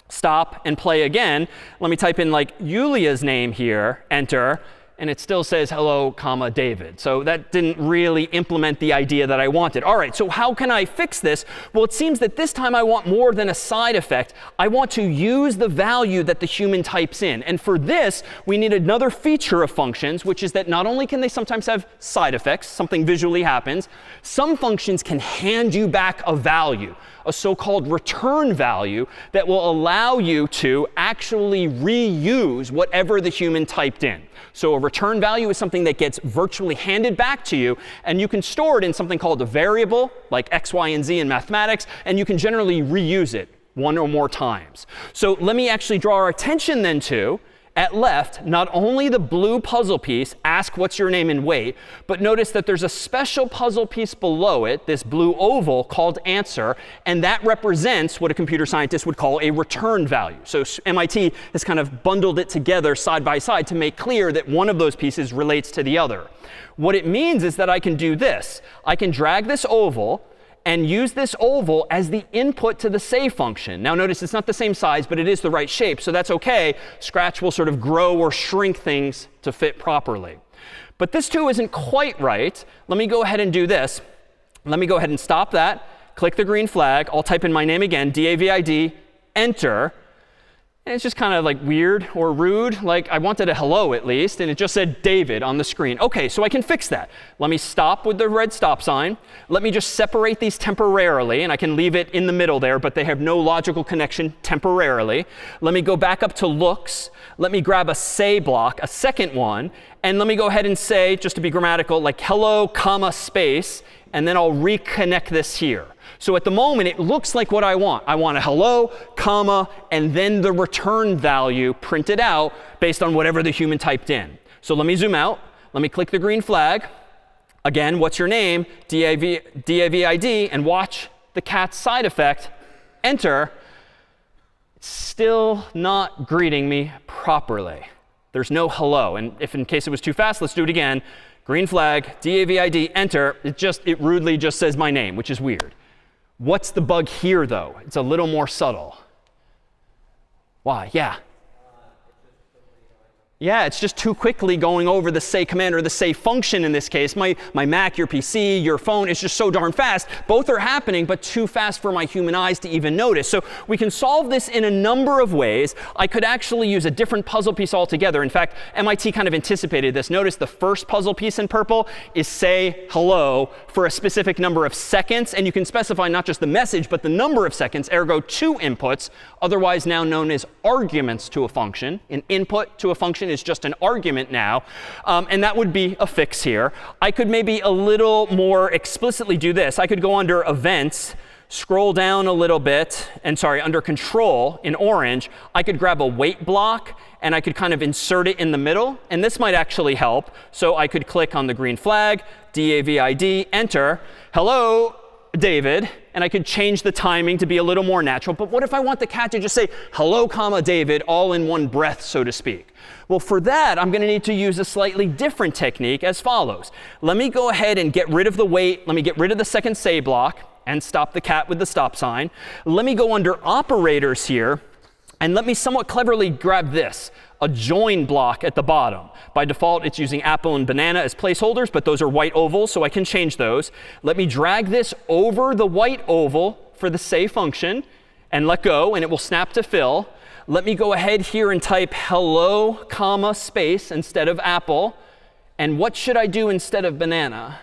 stop, and play again, let me type in like Yulia's name here, enter, and it still says hello, comma, David. So that didn't really implement the idea that I wanted. All right, so how can I fix this? Well, it seems that this time I want more than a side effect. I want to use the value that the human types in. And for this, we need another feature of functions, which is that not only can they sometimes have side effects, something visually happens, some functions can hand you back a value, a so-called return value that will allow you to actually reuse whatever the human typed in. So a return value is something that gets virtually handed back to you, and you can store it in something called a variable, like x, y, and z in mathematics, and you can generally reuse it one or more times. So let me actually draw our attention then to, at left, not only the blue puzzle piece, ask what's your name and wait, but notice that there's a special puzzle piece below it, this blue oval called answer, and that represents what a computer scientist would call a return value. So MIT has kind of bundled it together side by side to make clear that one of those pieces relates to the other. What it means is that I can do this. I can drag this oval and use this oval as the input to the say function. Now notice it's not the same size, but it is the right shape, so that's OK. Scratch will sort of grow or shrink things to fit properly. But this too isn't quite right. Let me go ahead and do this. Let me go ahead and stop that, click the green flag. I'll type in my name again, D-A-V-I-D, enter. And it's just kind of like weird or rude. Like I wanted a hello at least, and it just said David on the screen. OK, so I can fix that. Let me stop with the red stop sign. Let me just separate these temporarily, and I can leave it in the middle there, but they have no logical connection temporarily. Let me go back up to looks. Let me grab a say block, a second one, and let me go ahead and say, just to be grammatical, like hello, comma, space, and then I'll reconnect this here. So at the moment, it looks like what I want. I want a hello, comma, and then the return value printed out based on whatever the human typed in. So let me zoom out. Let me click the green flag. Again, what's your name? D-A-V-I-D. And watch the cat's side effect. Enter. It's still not greeting me properly. There's no hello. And if in case it was too fast, let's do it again. Green flag, D-A-V-I-D, enter. It rudely just says my name, which is weird. What's the bug here, though? It's a little more subtle. Why? Yeah. Yeah, it's just too quickly going over the say command or the say function in this case. My Mac, your PC, your phone is just so darn fast. Both are happening, but too fast for my human eyes to even notice. So we can solve this in a number of ways. I could actually use a different puzzle piece altogether. In fact, MIT kind of anticipated this. Notice the first puzzle piece in purple is say hello for a specific number of seconds. And you can specify not just the message, but the number of seconds, ergo 2 inputs, otherwise now known as arguments to a function. An input to a function is just an argument now. And that would be a fix here. I could maybe a little more explicitly do this. I could go under Events, scroll down a little bit, and sorry, under Control in orange, I could grab a wait block, and I could kind of insert it in the middle. And this might actually help. So I could click on the green flag, D-A-V-I-D, enter. Hello, David, and I could change the timing to be a little more natural. But what if I want the cat to just say, hello, comma, David, all in one breath, so to speak? Well, for that, I'm going to need to use a slightly different technique as follows. Let me go ahead and get rid of the wait. Let me get rid of the second say block and stop the cat with the stop sign. Let me go under operators here, and let me somewhat cleverly grab this, a join block at the bottom. By default, it's using apple and banana as placeholders, but those are white ovals, so I can change those. Let me drag this over the white oval for the say function and let go, and it will snap to fill. Let me go ahead here and type hello, comma, space instead of apple. And what should I do instead of banana?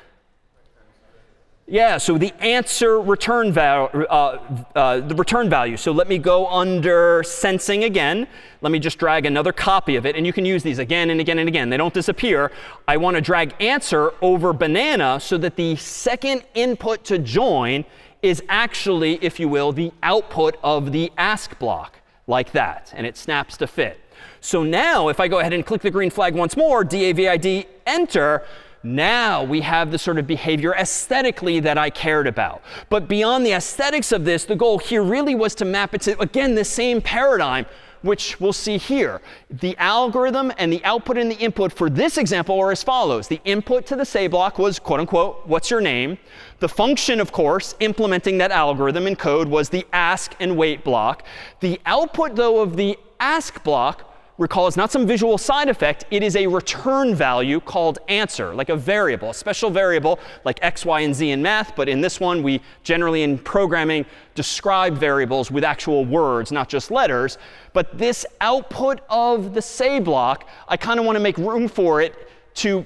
Yeah, so the answer return the return value. So let me go under sensing again. Let me just drag another copy of it. And you can use these again and again and again. They don't disappear. I want to drag answer over banana so that the second input to join is actually, if you will, the output of the ask block, like that. And it snaps to fit. So now if I go ahead and click the green flag once more, DAVID, enter, now we have the sort of behavior aesthetically that I cared about. But beyond the aesthetics of this, the goal here really was to map it to, again, the same paradigm, which we'll see here. The algorithm and the output and the input for this example are as follows. The input to the say block was, quote unquote, what's your name? The function, of course, implementing that algorithm in code was the ask and wait block. The output, though, of the ask block, recall, it's not some visual side effect. It is a return value called answer, like a variable, a special variable like x, y, and z in math. But in this one, we generally in programming describe variables with actual words, not just letters. But this output of the say block, I kind of want to make room for it to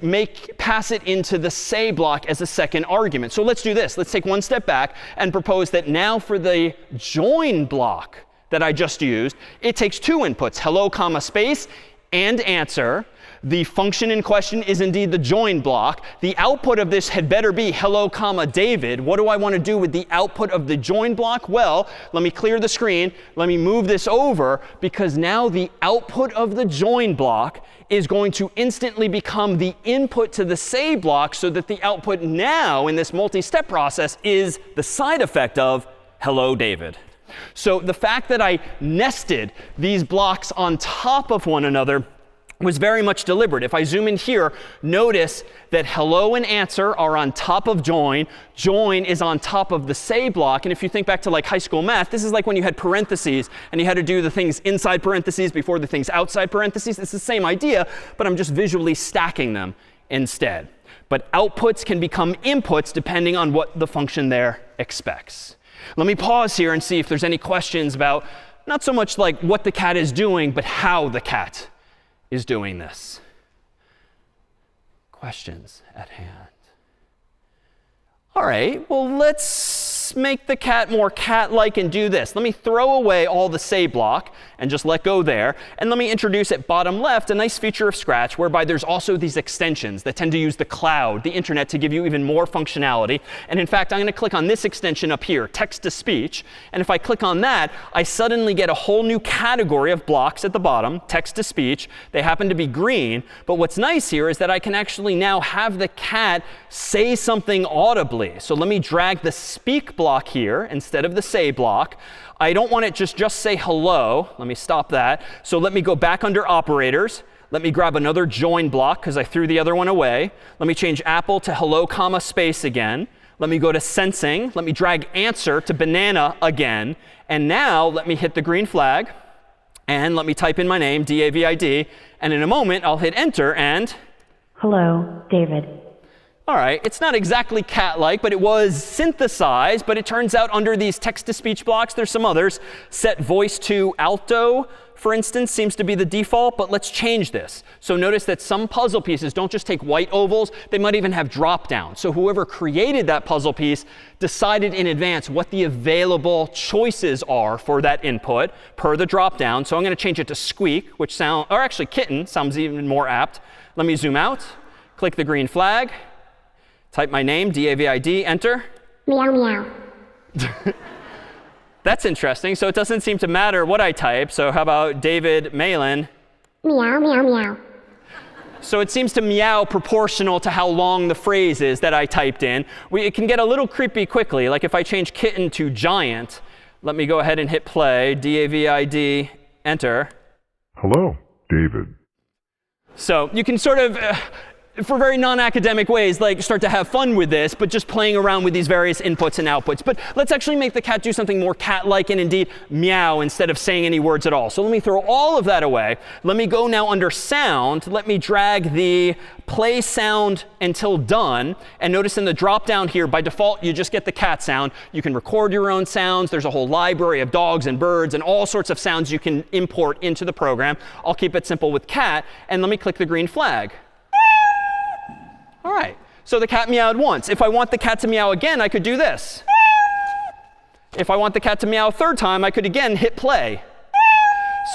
pass it into the say block as a second argument. So let's do this. Let's take one step back and propose that now for the join block that I just used, it takes two inputs, hello, comma, space, and answer. The function in question is indeed the join block. The output of this had better be hello, comma, David. What do I want to do with the output of the join block? Well, let me clear the screen. Let me move this over, because now the output of the join block is going to instantly become the input to the say block, so that the output now in this multi-step process is the side effect of hello, David. So the fact that I nested these blocks on top of one another was very much deliberate. If I zoom in here, notice that hello and answer are on top of join. Join is on top of the say block. And if you think back to like high school math, this is like when you had parentheses and you had to do the things inside parentheses before the things outside parentheses. It's the same idea, but I'm just visually stacking them instead. But outputs can become inputs depending on what the function there expects. Let me pause here and see if there's any questions about not so much like what the cat is doing, but how the cat is doing this. Questions at hand. All right, well, let's make the cat more cat-like and do this. Let me throw away all the say block and just let go there. And let me introduce at bottom left a nice feature of Scratch whereby there's also these extensions that tend to use the cloud, the internet, to give you even more functionality. And in fact, I'm going to click on this extension up here, text-to-speech. And if I click on that, I suddenly get a whole new category of blocks at the bottom, text-to-speech. They happen to be green. But what's nice here is that I can actually now have the cat say something audibly. So let me drag the speak block here instead of the say block. I don't want it just say hello. Let me stop that. So let me go back under operators. Let me grab another join block because I threw the other one away. Let me change apple to hello, comma, space again. Let me go to sensing. Let me drag answer to banana again. And now let me hit the green flag. And let me type in my name, DAVID. And in a moment, I'll hit enter and hello, David. All right, it's not exactly cat-like, but it was synthesized. But it turns out under these text-to-speech blocks, there's some others. Set voice to alto, for instance, seems to be the default. But let's change this. So notice that some puzzle pieces don't just take white ovals. They might even have drop-downs. So whoever created that puzzle piece decided in advance what the available choices are for that input per the drop-down. So I'm going to change it to squeak, which sound, or actually kitten sounds even more apt. Let me zoom out, click the green flag. Type my name, DAVID, enter. Meow, meow. That's interesting. So it doesn't seem to matter what I type. So how about David Malin? Meow, meow, meow. So it seems to meow proportional to how long the phrase is that I typed in. It can get a little creepy quickly. Like if I change kitten to giant, let me go ahead and hit play, D-A-V-I-D, enter. Hello, David. So you can sort of, for very non-academic ways, like start to have fun with this, but just playing around with these various inputs and outputs. But let's actually make the cat do something more cat-like and indeed meow instead of saying any words at all. So let me throw all of that away. Let me go now under sound. Let me drag the play sound until done. And notice in the drop down here, by default, you just get the cat sound. You can record your own sounds. There's a whole library of dogs and birds and all sorts of sounds you can import into the program. I'll keep it simple with cat. And let me click the green flag. All right, so the cat meowed once. If I want the cat to meow again, I could do this. If I want the cat to meow a third time, I could again hit play.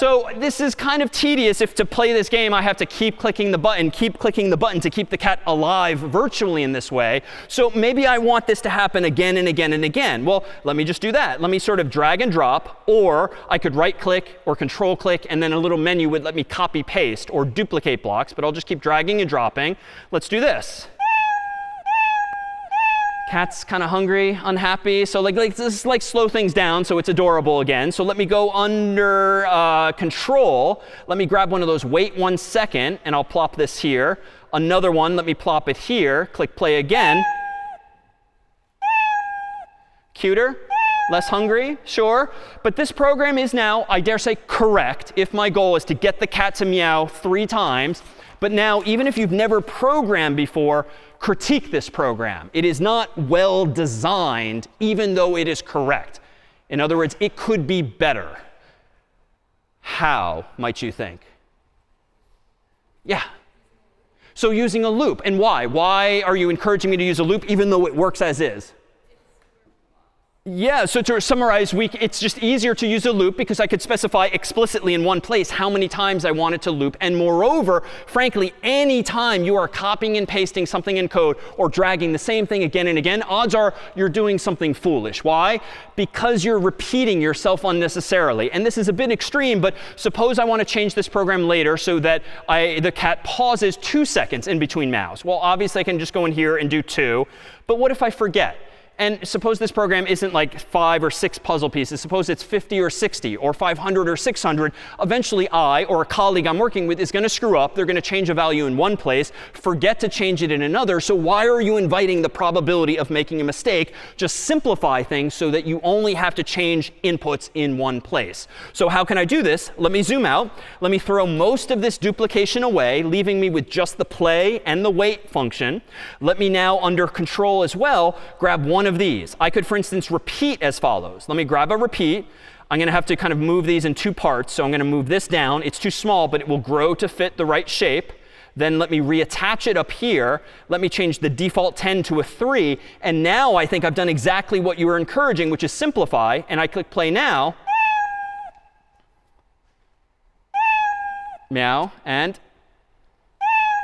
So this is kind of tedious. If to play this game, I have to keep clicking the button to keep the cat alive virtually in this way. So maybe I want this to happen again and again and again. Well, let me just do that. Let me sort of drag and drop, or I could right click or control click, and then a little menu would let me copy paste or duplicate blocks, but I'll just keep dragging and dropping. Let's do this. Cat's kind of hungry, unhappy. So this is slow things down so it's adorable again. So let me go under control. Let me grab one of those wait 1 second, and I'll plop this here. Another one, let me plop it here. Click play again. Cuter, less hungry, sure. But this program is now, I dare say, correct if my goal is to get the cat to meow 3 times. But now, even if you've never programmed before, critique this program. It is not well designed, even though it is correct. In other words, it could be better. How, might you think? Yeah. So using a loop. And why? Why are you encouraging me to use a loop, even though it works as is? Yeah, so to summarize, it's just easier to use a loop because I could specify explicitly in one place how many times I want it to loop. And moreover, frankly, any time you are copying and pasting something in code or dragging the same thing again and again, odds are you're doing something foolish. Why? Because you're repeating yourself unnecessarily. And this is a bit extreme, but suppose I want to change this program later so that the cat pauses 2 seconds in between meows. Well, obviously, I can just go in here and do 2. But what if I forget? And suppose this program isn't like 5 or 6 puzzle pieces. Suppose it's 50 or 60 or 500 or 600. Eventually, I or a colleague I'm working with is going to screw up. They're going to change a value in one place, forget to change it in another. So why are you inviting the probability of making a mistake? Just simplify things so that you only have to change inputs in one place. So how can I do this? Let me zoom out. Let me throw most of this duplication away, leaving me with just the play and the wait function. Let me now, under control as well, grab one of these. I could, for instance, repeat as follows. Let me grab a repeat. I'm going to have to kind of move these in 2 parts. So I'm going to move this down. It's too small, but it will grow to fit the right shape. Then let me reattach it up here. Let me change the default 10 to a 3. And now I think I've done exactly what you were encouraging, which is simplify. And I click play now. Meow. And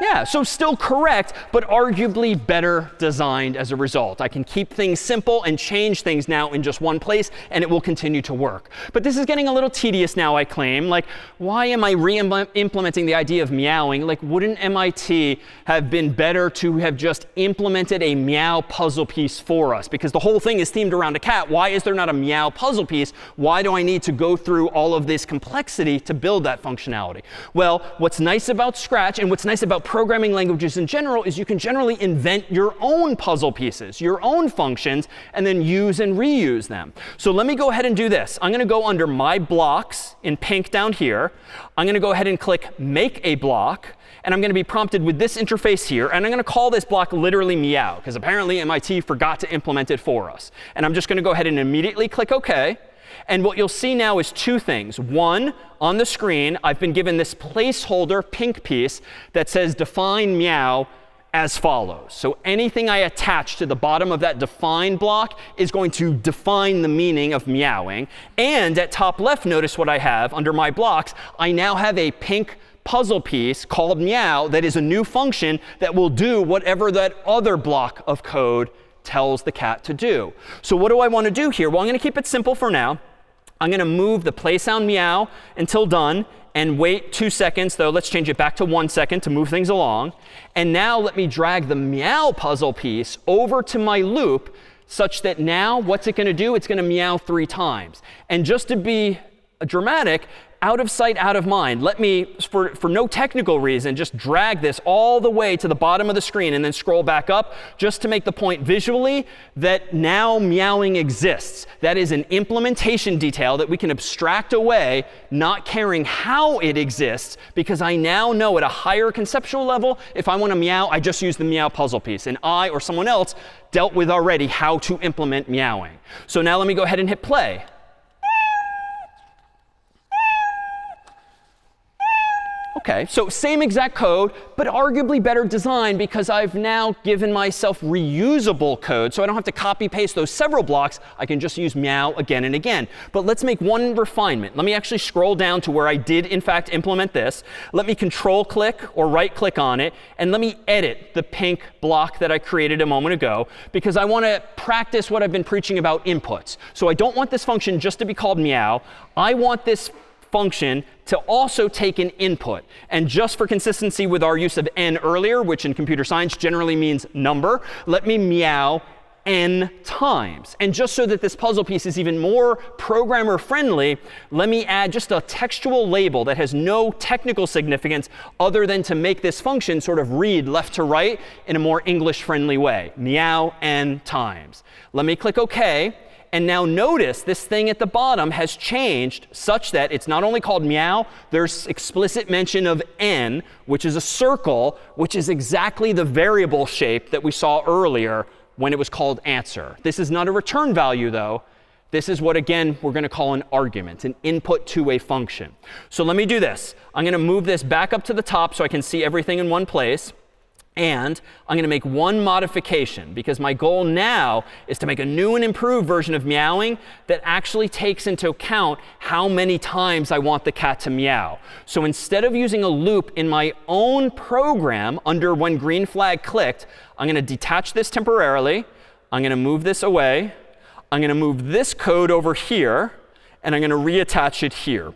yeah, so still correct, but arguably better designed as a result. I can keep things simple and change things now in just one place, and it will continue to work. But this is getting a little tedious now, I claim. Like, why am I re-implementing the idea of meowing? Like, wouldn't MIT have been better to have just implemented a meow puzzle piece for us? Because the whole thing is themed around a cat. Why is there not a meow puzzle piece? Why do I need to go through all of this complexity to build that functionality? Well, what's nice about Scratch and what's nice about programming languages in general is you can generally invent your own puzzle pieces, your own functions, and then use and reuse them. So let me go ahead and do this. I'm going to go under My Blocks in pink down here. I'm going to go ahead and click Make a Block. And I'm going to be prompted with this interface here. And I'm going to call this block literally meow, because apparently MIT forgot to implement it for us. And I'm just going to go ahead and immediately click OK. And what you'll see now is 2 things. One, on the screen, I've been given this placeholder pink piece that says define meow as follows. So anything I attach to the bottom of that define block is going to define the meaning of meowing. And at top left, notice what I have under my blocks. I now have a pink puzzle piece called meow that is a new function that will do whatever that other block of code tells the cat to do. So what do I want to do here? Well, I'm going to keep it simple for now. I'm going to move the play sound meow until done and wait 2 seconds, though let's change it back to 1 second to move things along. And now let me drag the meow puzzle piece over to my loop such that now what's it going to do? It's going to meow 3 times. And just to be dramatic, out of sight, out of mind, let me, for no technical reason, just drag this all the way to the bottom of the screen and then scroll back up just to make the point visually that now meowing exists. That is an implementation detail that we can abstract away, not caring how it exists, because I now know at a higher conceptual level, if I want to meow, I just use the meow puzzle piece. And I or someone else dealt with already how to implement meowing. So now let me go ahead and hit play. OK, so same exact code, but arguably better design because I've now given myself reusable code. So I don't have to copy paste those several blocks. I can just use meow again and again. But let's make one refinement. Let me actually scroll down to where I did, in fact, implement this. Let me control click or right click on it. And let me edit the pink block that I created a moment ago because I want to practice what I've been preaching about inputs. So I don't want this function just to be called meow. I want this function to also take an input. And just for consistency with our use of n earlier, which in computer science generally means number, let me meow n times. And just so that this puzzle piece is even more programmer friendly, let me add just a textual label that has no technical significance other than to make this function sort of read left to right in a more English friendly way. Meow n times. Let me click OK. And now notice this thing at the bottom has changed such that it's not only called meow, there's explicit mention of n, which is a circle, which is exactly the variable shape that we saw earlier when it was called answer. This is not a return value, though. This is what, again, we're going to call an argument, an input to a function. So let me do this. I'm going to move this back up to the top so I can see everything in one place. And I'm going to make one modification because my goal now is to make a new and improved version of meowing that actually takes into account how many times I want the cat to meow. So instead of using a loop in my own program under when green flag clicked, I'm going to detach this temporarily. I'm going to move this away. I'm going to move this code over here. And I'm going to reattach it here.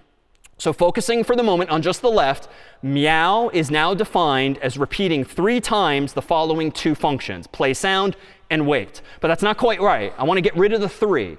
So focusing for the moment on just the left, meow is now defined as repeating 3 times the following 2 functions, play sound and wait. But that's not quite right. I want to get rid of the 3.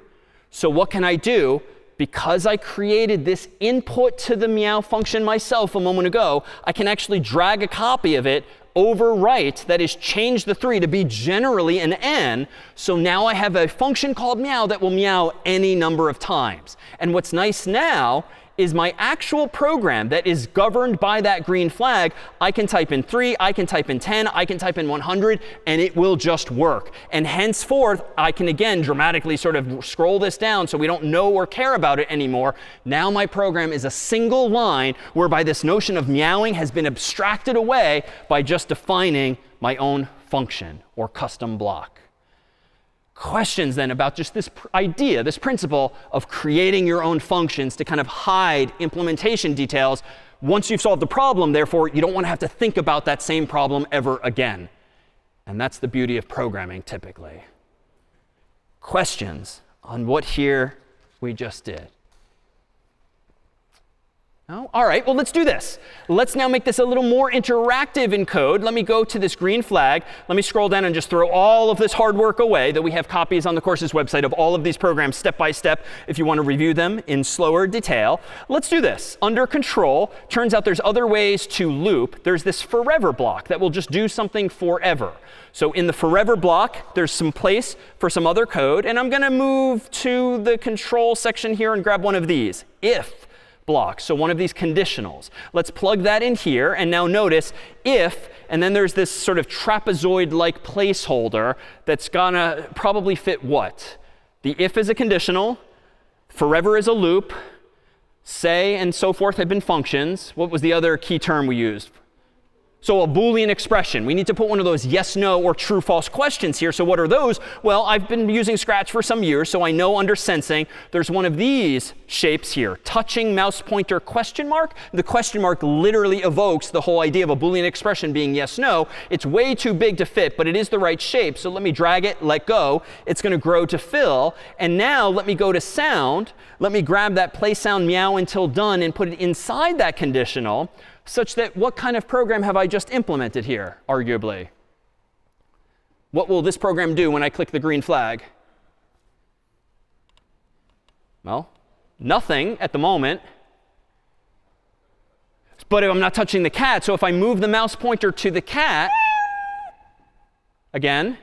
So what can I do? Because I created this input to the meow function myself a moment ago, I can actually drag a copy of it over right, that is change the 3 to be generally an n. So now I have a function called meow that will meow any number of times. And what's nice now is my actual program that is governed by that green flag. I can type in 3, I can type in 10, I can type in 100, and it will just work. And henceforth, I can again dramatically sort of scroll this down so we don't know or care about it anymore. Now my program is a single line whereby this notion of meowing has been abstracted away by just defining my own function or custom block. Questions then about just this idea, this principle of creating your own functions to kind of hide implementation details. Once you've solved the problem, therefore, you don't want to have to think about that same problem ever again. And that's the beauty of programming, typically. Questions on what here we just did? No? All right, well, let's do this. Let's now make this a little more interactive in code. Let me go to this green flag. Let me scroll down and just throw all of this hard work away that we have copies on the course's website of all of these programs step by step if you want to review them in slower detail. Let's do this. Under control, turns out there's other ways to loop. There's this forever block that will just do something forever. So in the forever block, there's some place for some other code. And I'm going to move to the control section here and grab one of these, if block. So one of these conditionals. Let's plug that in here. And now notice if, and then there's this sort of trapezoid-like placeholder that's going to probably fit what? The if is a conditional. Forever is a loop. Say and so forth have been functions. What was the other key term we used? So a Boolean expression. We need to put one of those yes, no, or true, false questions here. So what are those? Well, I've been using Scratch for some years, so I know under sensing there's one of these shapes here. Touching mouse pointer question mark. The question mark literally evokes the whole idea of a Boolean expression being yes, no. It's way too big to fit, but it is the right shape. So let me drag it, let go. It's going to grow to fill. And now let me go to sound. Let me grab that play sound meow until done and put it inside that conditional, such that what kind of program have I just implemented here, arguably? What will this program do when I click the green flag? Well, nothing at the moment. But I'm not touching the cat, so if I move the mouse pointer to the cat, again,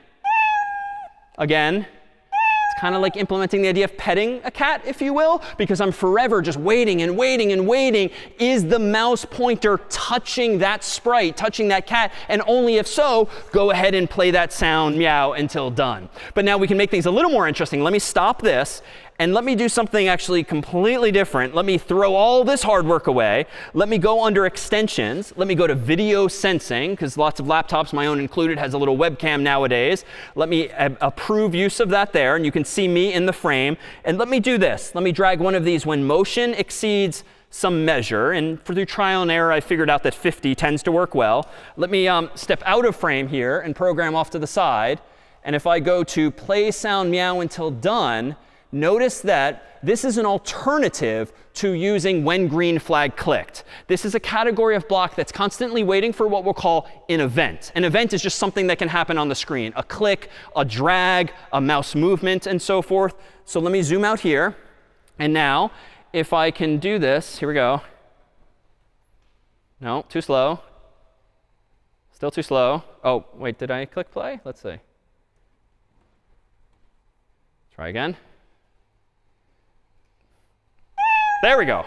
it's kind of like implementing the idea of petting a cat, if you will, because I'm forever just waiting and waiting and waiting. Is the mouse pointer touching that sprite, touching that cat? And only if so, go ahead and play that sound meow until done. But now we can make things a little more interesting. Let me stop this. And let me do something actually completely different. Let me throw all this hard work away. Let me go under extensions. Let me go to video sensing, because lots of laptops, my own included, has a little webcam nowadays. Let me approve use of that there. And you can see me in the frame. And let me do this. Let me drag one of these when motion exceeds some measure. And through trial and error, I figured out that 50 tends to work well. Let me step out of frame here and program off to the side. And if I go to play sound meow until done, notice that this is an alternative to using when green flag clicked. This is a category of block that's constantly waiting for what we'll call an event. An event is just something that can happen on the screen. A click, a drag, a mouse movement, and so forth. So let me zoom out here. And now, if I can do this, here we go. No, too slow. Still too slow. Oh, wait, did I click play? Let's see. Try again. There we go.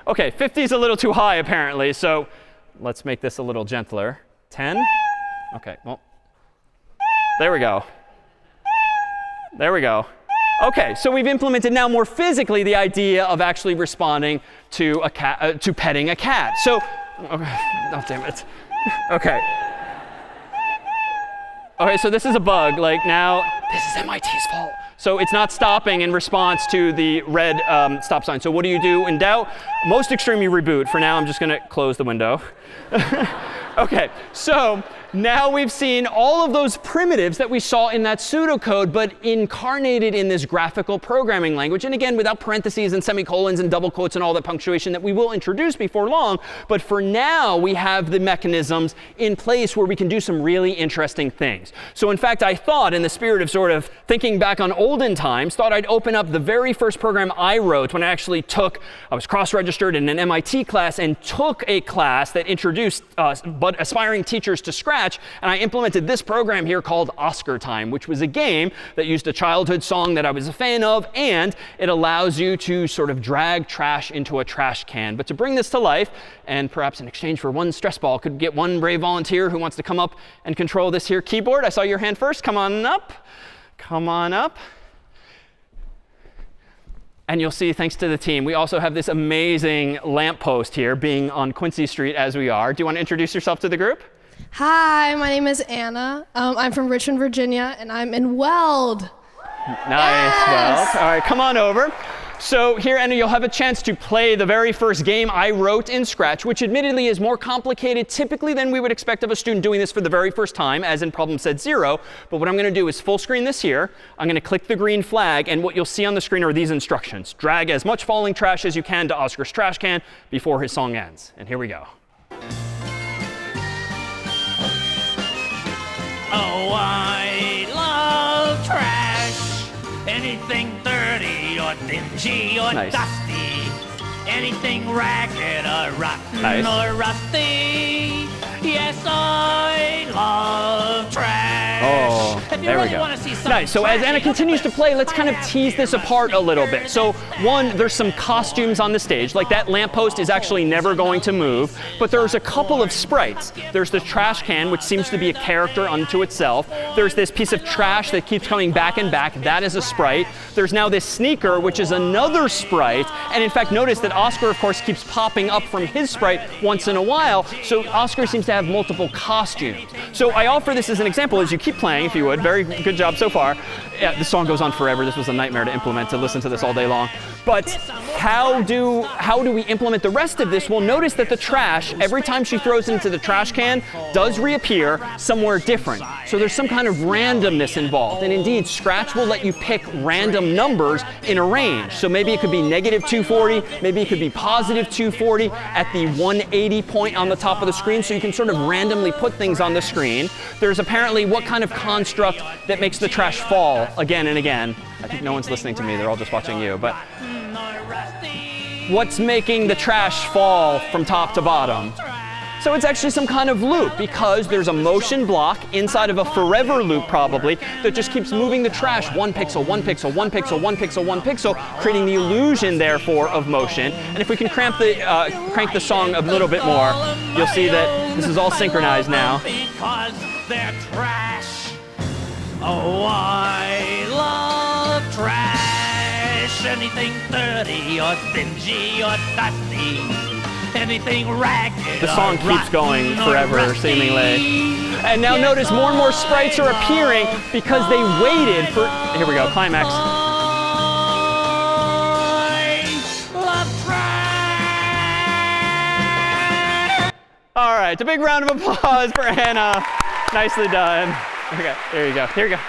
OK, 50 is a little too high, apparently. So let's make this a little gentler. 10. OK, well, there we go. There we go. OK, so we've implemented now more physically the idea of actually responding to a cat, to petting a cat. So, oh, damn it. OK. OK, so this is a bug. Like now, this is MIT's fault. So it's not stopping in response to the red stop sign. So what do you do in doubt? Most extreme, you reboot. For now, I'm just going to close the window. OK, so now we've seen all of those primitives that we saw in that pseudocode, but incarnated in this graphical programming language. And again, without parentheses and semicolons and double quotes and all that punctuation that we will introduce before long. But for now, we have the mechanisms in place where we can do some really interesting things. So in fact, I thought, in the spirit of sort of thinking back on olden times, thought I'd open up the very first program I wrote when I actually I was cross-registered in an MIT class and took a class that introduced but aspiring teachers to Scratch. And I implemented this program here called Oscar Time, which was a game that used a childhood song that I was a fan of. And it allows you to sort of drag trash into a trash can. But to bring this to life, and perhaps in exchange for one stress ball, could get one brave volunteer who wants to come up and control this here keyboard. I saw your hand first. Come on up. Come on up. And you'll see, thanks to the team, we also have this amazing lamppost here, being on Quincy Street as we are. Do you want to introduce yourself to the group? Hi, my name is Anna. I'm from Richmond, Virginia, and I'm in Weld. Nice, Yes! Weld. All right, come on over. So here, Anna, you'll have a chance to play the very first game I wrote in Scratch, which admittedly is more complicated typically than we would expect of a student doing this for the very first time, as in problem set 0. But what I'm going to do is full screen this here. I'm going to click the green flag, and what you'll see on the screen are these instructions. Drag as much falling trash as you can to Oscar's trash can before his song ends. And here we go. Oh, I love trash. Anything dirty or dingy or dusty. Anything ragged or rotten or rusty. Yes, I love trash. Oh. go. There we go. Nice. So as Anna continues to play, let's kind of tease this apart a little bit. So one, there's some costumes on the stage. Like that lamppost is actually never going to move. But there's a couple of sprites. There's the trash can, which seems to be a character unto itself. There's this piece of trash that keeps coming back and back. That is a sprite. There's now this sneaker, which is another sprite. And in fact, notice that Oscar, of course, keeps popping up from his sprite once in a while. So Oscar seems to have multiple costumes. So I offer this as an example as you keep playing, if you would. Very good job so far. Yeah, the song goes on forever. This was a nightmare to implement, to listen to this all day long. But how do we implement the rest of this? Well, notice that the trash, every time she throws it into the trash can, does reappear somewhere different. So there's some kind of randomness involved. And indeed, Scratch will let you pick random numbers in a range. So maybe it could be negative 240, maybe it could be positive 240 at the 180 point on the top of the screen. So you can sort of randomly put things on the screen. There's apparently what kind of construct that makes the trash fall again and again. I think no one's listening to me, they're all just watching you. But what's making the trash fall from top to bottom? So it's actually some kind of loop, because there's a motion block inside of a forever loop probably that just keeps moving the trash 1 pixel, 1 pixel, 1 pixel, 1 pixel, 1 pixel, creating the illusion therefore of motion. And if we can crank the song a little bit more, you'll see that this is all synchronized now. Because they're trash. Oh, I love trash. Anything dirty or dingy or dusty. Anything ragged. The song keeps going forever, seemingly. And now notice more and more sprites are appearing because they waited for, here we go, climax. All right, a big round of applause for Hannah. Nicely done. Okay, there you go. Here you go.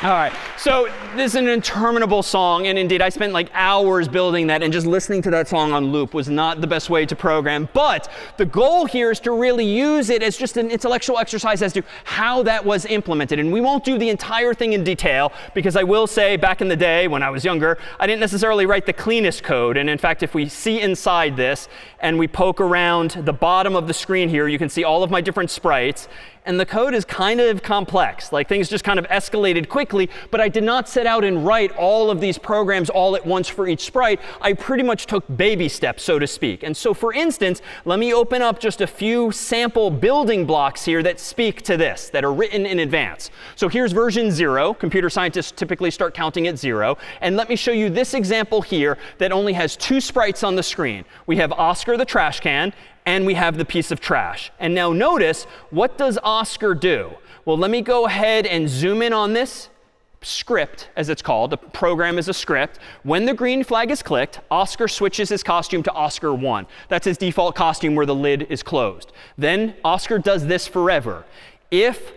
All right, so this is an interminable song, and indeed I spent like hours building that, and just listening to that song on loop was not the best way to program. But the goal here is to really use it as just an intellectual exercise as to how that was implemented. And we won't do the entire thing in detail, because I will say back in the day when I was younger, I didn't necessarily write the cleanest code. And in fact, if we see inside this and we poke around the bottom of the screen here, you can see all of my different sprites. And the code is kind of complex. Like, things just kind of escalated quickly, but I did not set out and write all of these programs all at once for each sprite. I pretty much took baby steps, so to speak. And so for instance, let me open up just a few sample building blocks here that speak to this, that are written in advance. So here's version 0. Computer scientists typically start counting at 0. And let me show you this example here that only has 2 sprites on the screen. We have Oscar the trash can, and we have the piece of trash. And now notice, what does Oscar do? Well, let me go ahead and zoom in on this script, as it's called. The program is a script. When the green flag is clicked, Oscar switches his costume to Oscar 1. That's his default costume where the lid is closed. Then Oscar does this forever. If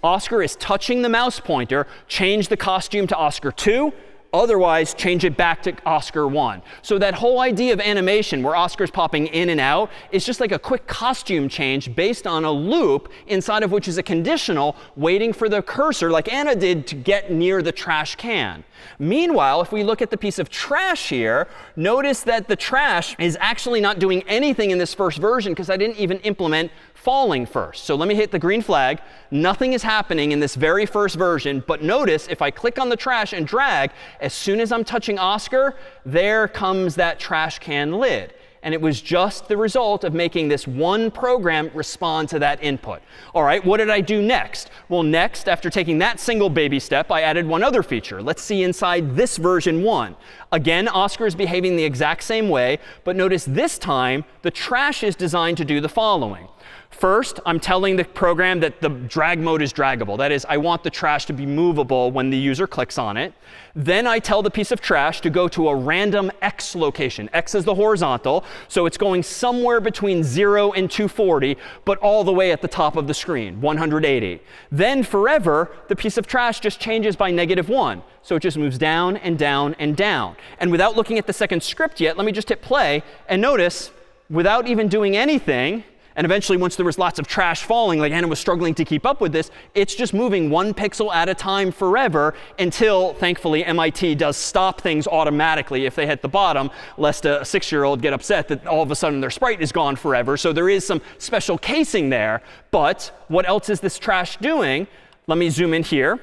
Oscar is touching the mouse pointer, change the costume to Oscar 2. Otherwise, change it back to Oscar 1. So that whole idea of animation, where Oscar's popping in and out, is just like a quick costume change based on a loop inside of which is a conditional waiting for the cursor, like Anna did, to get near the trash can. Meanwhile, if we look at the piece of trash here, notice that the trash is actually not doing anything in this first version because I didn't even implement falling first. So let me hit the green flag. Nothing is happening in this very first version. But notice, if I click on the trash and drag, as soon as I'm touching Oscar, there comes that trash can lid. And it was just the result of making this one program respond to that input. All right, what did I do next? Well, next, after taking that single baby step, I added one other feature. Let's see inside this version 1. Again, Oscar is behaving the exact same way. But notice this time, the trash is designed to do the following. First, I'm telling the program that the drag mode is draggable. That is, I want the trash to be movable when the user clicks on it. Then I tell the piece of trash to go to a random X location. X is the horizontal, so it's going somewhere between 0 and 240, but all the way at the top of the screen, 180. Then forever, the piece of trash just changes by -1. So it just moves down and down and down. And without looking at the second script yet, let me just hit play. And notice, without even doing anything, and eventually, once there was lots of trash falling, like Anna was struggling to keep up with this, it's just moving 1 pixel at a time forever until, thankfully, MIT does stop things automatically if they hit the bottom, lest a 6-year-old get upset that all of a sudden their sprite is gone forever. So there is some special casing there. But what else is this trash doing? let me zoom in here.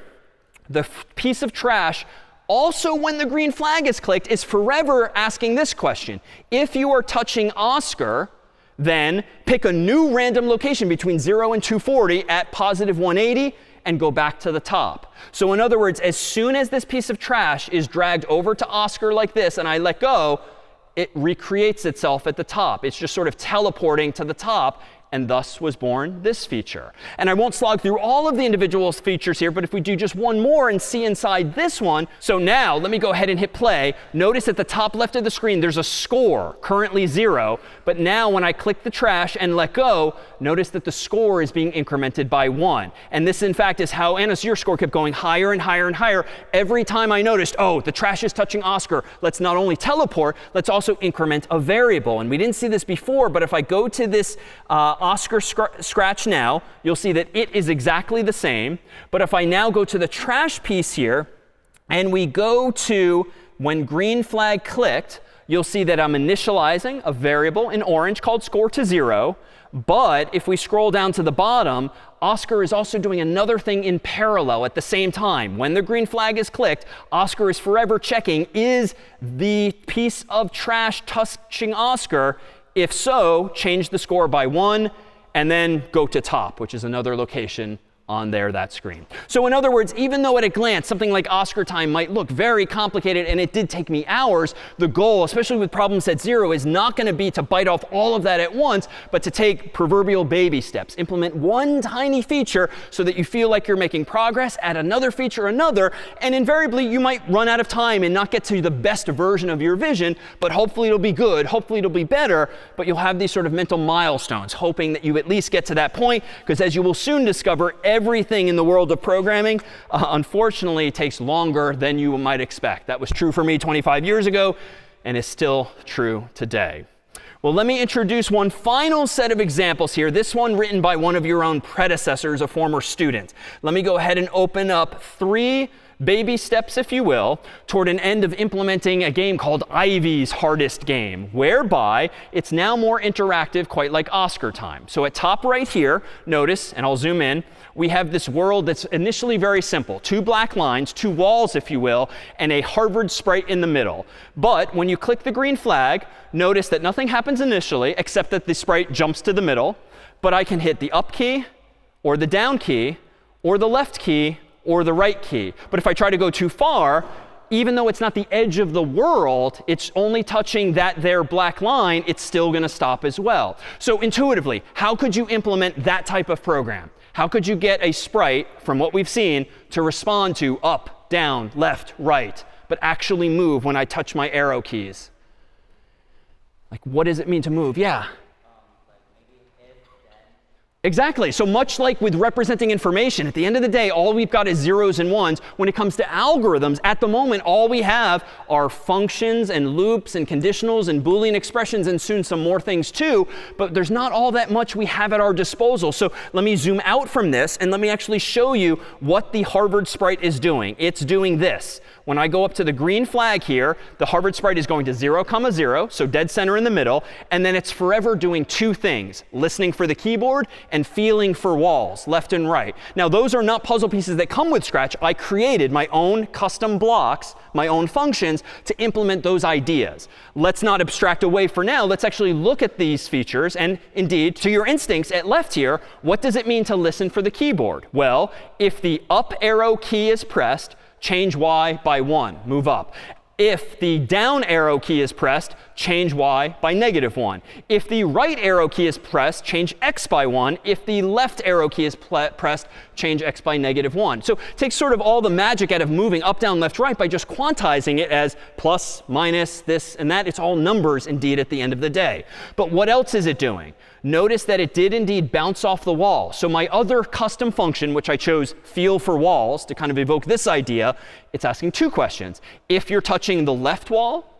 The piece of trash, also when the green flag is clicked, is forever asking this question. If you are touching Oscar, then pick a new random location between 0 and 240 at positive 180 and go back to the top. So in other words, as soon as this piece of trash is dragged over to Oscar like this and I let go, it recreates itself at the top. It's just sort of teleporting to the top. And thus was born this feature. And I won't slog through all of the individual features here, but if we do just one more and see inside this one. So now, let me go ahead and hit play. Notice at the top left of the screen, there's a score, currently 0. But now when I click the trash and let go, notice that the score is being incremented by 1. And this, in fact, is how Anna's your score kept going higher and higher and higher. Every time I noticed, oh, the trash is touching Oscar, let's not only teleport, let's also increment a variable. And we didn't see this before, but if I go to this Oscar scratch now, you'll see that it is exactly the same. But if I now go to the trash piece here, and we go to when green flag clicked, you'll see that I'm initializing a variable in orange called score to 0. But if we scroll down to the bottom, Oscar is also doing another thing in parallel at the same time. When the green flag is clicked, Oscar is forever checking, is the piece of trash touching Oscar? If so, change the score by 1, and then go to top, which is another location on that screen. So in other words, even though at a glance something like Oscar time might look very complicated, and it did take me hours, the goal, especially with problem set 0, is not going to be to bite off all of that at once, but to take proverbial baby steps. Implement one tiny feature so that you feel like you're making progress, add another feature, another, and invariably you might run out of time and not get to the best version of your vision, but hopefully it'll be good, hopefully it'll be better, but you'll have these sort of mental milestones, hoping that you at least get to that point, because as you will soon discover, everything in the world of programming, unfortunately, takes longer than you might expect. That was true for me 25 years ago and is still true today. Well, let me introduce one final set of examples here, this one written by one of your own predecessors, a former student. Let me go ahead and open up 3 baby steps, if you will, toward an end of implementing a game called Ivy's Hardest Game, whereby it's now more interactive, quite like Oscar time. So at top right here, notice, and I'll zoom in, we have this world that's initially very simple. 2 black lines, 2 walls, if you will, and a Harvard sprite in the middle. But when you click the green flag, notice that nothing happens initially except that the sprite jumps to the middle. But I can hit the up key, or the down key, or the left key, or the right key. But if I try to go too far, even though it's not the edge of the world, it's only touching that there black line, it's still going to stop as well. So intuitively, how could you implement that type of program? How could you get a sprite, from what we've seen, to respond to up, down, left, right, but actually move when I touch my arrow keys? Like, what does it mean to move? Yeah. Exactly. So much like with representing information, at the end of the day, all we've got is 0s and 1s. When it comes to algorithms, at the moment, all we have are functions and loops and conditionals and Boolean expressions, and soon some more things too. But there's not all that much we have at our disposal. So let me zoom out from this, and let me actually show you what the Harvard sprite is doing. It's doing this. When I go up to the green flag here, the Harvard sprite is going to 0, 0, so dead center in the middle. And then it's forever doing 2 things, listening for the keyboard and feeling for walls, left and right. Now, those are not puzzle pieces that come with Scratch. I created my own custom blocks, my own functions, to implement those ideas. Let's not abstract away for now. Let's actually look at these features. And indeed, to your instincts at left here, what does it mean to listen for the keyboard? Well, if the up arrow key is pressed, change y by 1, move up. If the down arrow key is pressed, change y by -1. If the right arrow key is pressed, change x by 1. If the left arrow key is pressed, change x by -1. So take sort of all the magic out of moving up, down, left, right by just quantizing it as plus, minus, this, and that. It's all numbers indeed at the end of the day. But what else is it doing? Notice that it did indeed bounce off the wall. So my other custom function, which I chose feel for walls to kind of evoke this idea, it's asking 2 questions. If you're touching the left wall,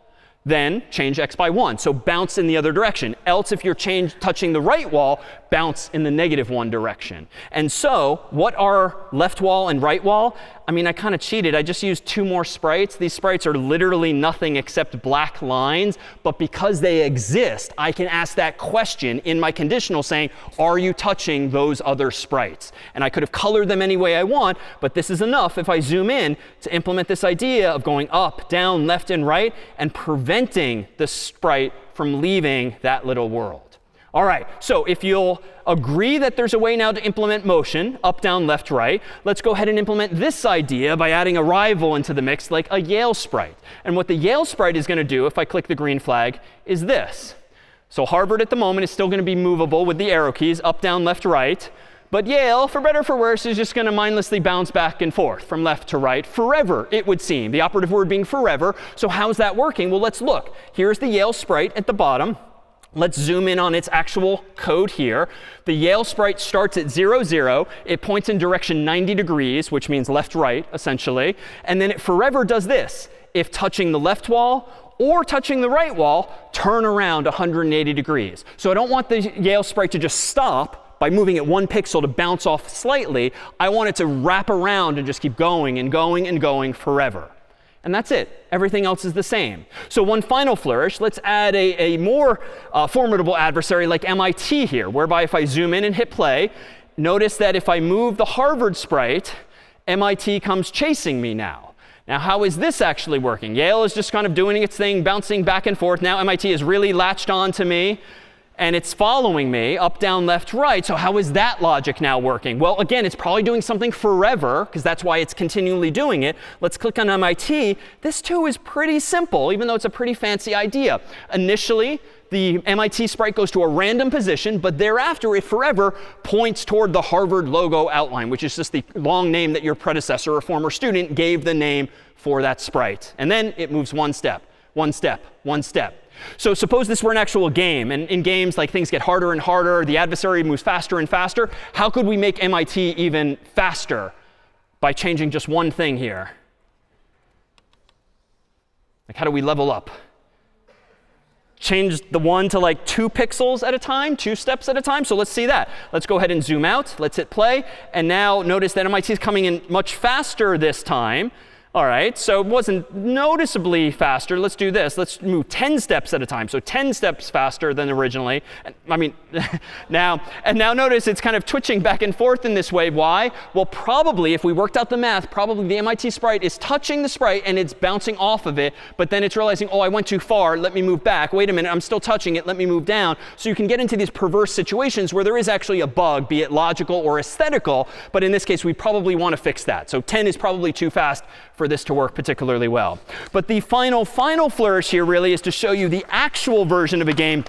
then change x by 1. So bounce in the other direction. Else, if you're touching the right wall, bounce in the -1 direction. And so what are left wall and right wall? I mean, I kind of cheated. I just used 2 more sprites. These sprites are literally nothing except black lines. But because they exist, I can ask that question in my conditional saying, are you touching those other sprites? And I could have colored them any way I want. But this is enough if I zoom in to implement this idea of going up, down, left, and right, and preventing the sprite from leaving that little world. All right, so if you'll agree that there's a way now to implement motion, up, down, left, right, let's go ahead and implement this idea by adding a rival into the mix, like a Yale sprite. And what the Yale sprite is going to do, if I click the green flag, is this. So Harvard at the moment is still going to be movable with the arrow keys, up, down, left, right. But Yale, for better or for worse, is just going to mindlessly bounce back and forth from left to right forever, it would seem. The operative word being forever. So how's that working? Well, let's look. Here's the Yale sprite at the bottom. Let's zoom in on its actual code here. The Yale sprite starts at 0, 0. It points in direction 90 degrees, which means left, right, essentially. And then it forever does this. If touching the left wall or touching the right wall, turn around 180 degrees. So I don't want the Yale sprite to just stop by moving it 1 pixel to bounce off slightly. I want it to wrap around and just keep going and going and going forever. And that's it. Everything else is the same. So one final flourish, let's add a more formidable adversary like MIT here, whereby if I zoom in and hit play, notice that if I move the Harvard sprite, MIT comes chasing me now. Now, how is this actually working? Yale is just kind of doing its thing, bouncing back and forth. Now MIT is really latched on to me. And it's following me up, down, left, right. So how is that logic now working? Well, again, it's probably doing something forever, because that's why it's continually doing it. Let's click on MIT. This, too, is pretty simple, even though it's a pretty fancy idea. Initially, the MIT sprite goes to a random position, but thereafter, it forever points toward the Harvard logo outline, which is just the long name that your predecessor or former student gave the name for that sprite. And then it moves 1 step, 1 step, 1 step. So suppose this were an actual game, and in games, like, things get harder and harder, the adversary moves faster and faster. How could we make MIT even faster by changing just one thing here? Like, how do we level up? Change the 1 to like 2 pixels at a time, 2 steps at a time. So let's see that. Let's go ahead and zoom out. Let's hit play. And now notice that MIT is coming in much faster this time. All right, so it wasn't noticeably faster. Let's do this. Let's move 10 steps at a time. So 10 steps faster than originally. Now notice it's kind of twitching back and forth in this way. Why? Well, probably, if we worked out the math, probably the MIT sprite is touching the sprite and it's bouncing off of it. But then it's realizing, oh, I went too far. Let me move back. Wait a minute, I'm still touching it. Let me move down. So you can get into these perverse situations where there is actually a bug, be it logical or aesthetical. But in this case, we probably want to fix that. So 10 is probably too fast for this to work particularly well. But the final flourish here really is to show you the actual version of a game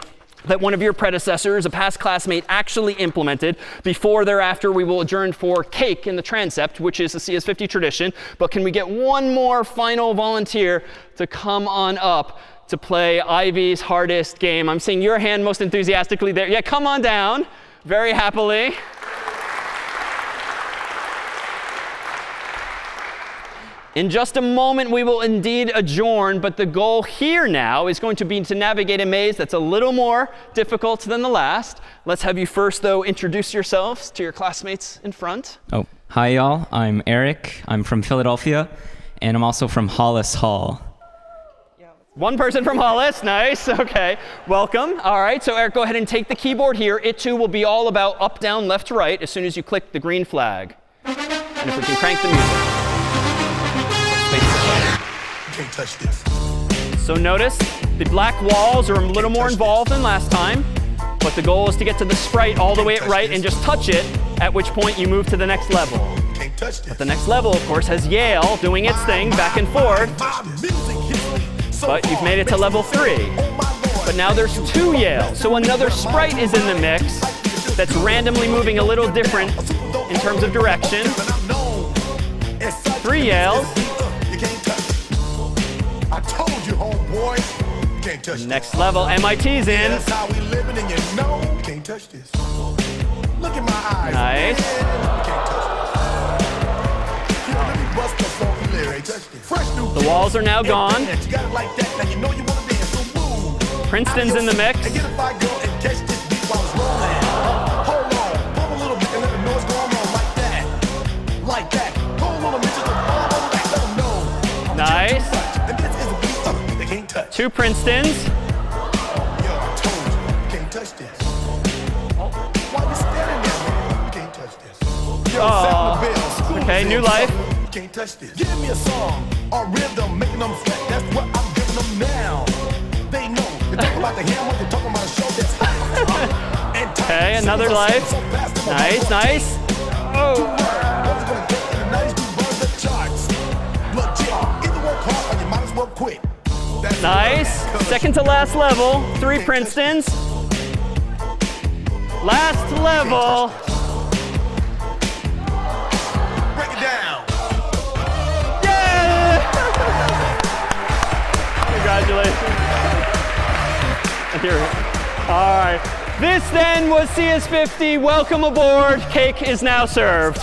that one of your predecessors, a past classmate, actually implemented. Before thereafter, we will adjourn for cake in the transept, which is a CS50 tradition. But can we get one more final volunteer to come on up to play Ivy's hardest game? I'm seeing your hand most enthusiastically there. Yeah, come on down very happily. In just a moment, we will indeed adjourn, but the goal here now is going to be to navigate a maze that's a little more difficult than the last. Let's have you first, though, introduce yourselves to your classmates in front. Oh, hi, y'all. I'm Eric. I'm from Philadelphia, and I'm also from Hollis Hall. One person from Hollis. Nice. OK. Welcome. All right. So Eric, go ahead and take the keyboard here. It, too, will be all about up, down, left, right as soon as you click the green flag. And if we can crank the music. Can't touch this. So notice the black walls are a little more involved than last time. But the goal is to get to the sprite all the way at right and just touch it, at which point you move to the next level. But the next level, of course, has Yale doing its thing back and forth. But you've made it to level 3. But now there's 2 Yale. So another sprite is in the mix that's randomly moving a little different in terms of direction. 3 Yales. I told you, homeboy, can't touch Next level, MIT's in. That's how we living, and you know, can't touch this. Look at my eyes. Nice. Can't touch this. Let me bust the funky lyrics. Fresh new The walls are now gone. You got it like that, now you know you want to dance, so move. Princeton's in the mix. And get a fire girl and catch this beat while it's rolling. Hold on, pump a little bit and let the noise go on like that. Like that. Hold on a minute, just Nice. 2 Princetons. Oh. Okay, new life. Can't touch this. Give me a song or rhythm, making them sweat. That's what I'm giving them now. They know. You're talking about the hammer, you're talking about a show that's okay, another life. Nice, nice. Oh. Nice. Second to last level. 3 Princetons. Last level. Break it down. Yeah! Congratulations. Here. All right. This then was CS50. Welcome aboard. Cake is now served.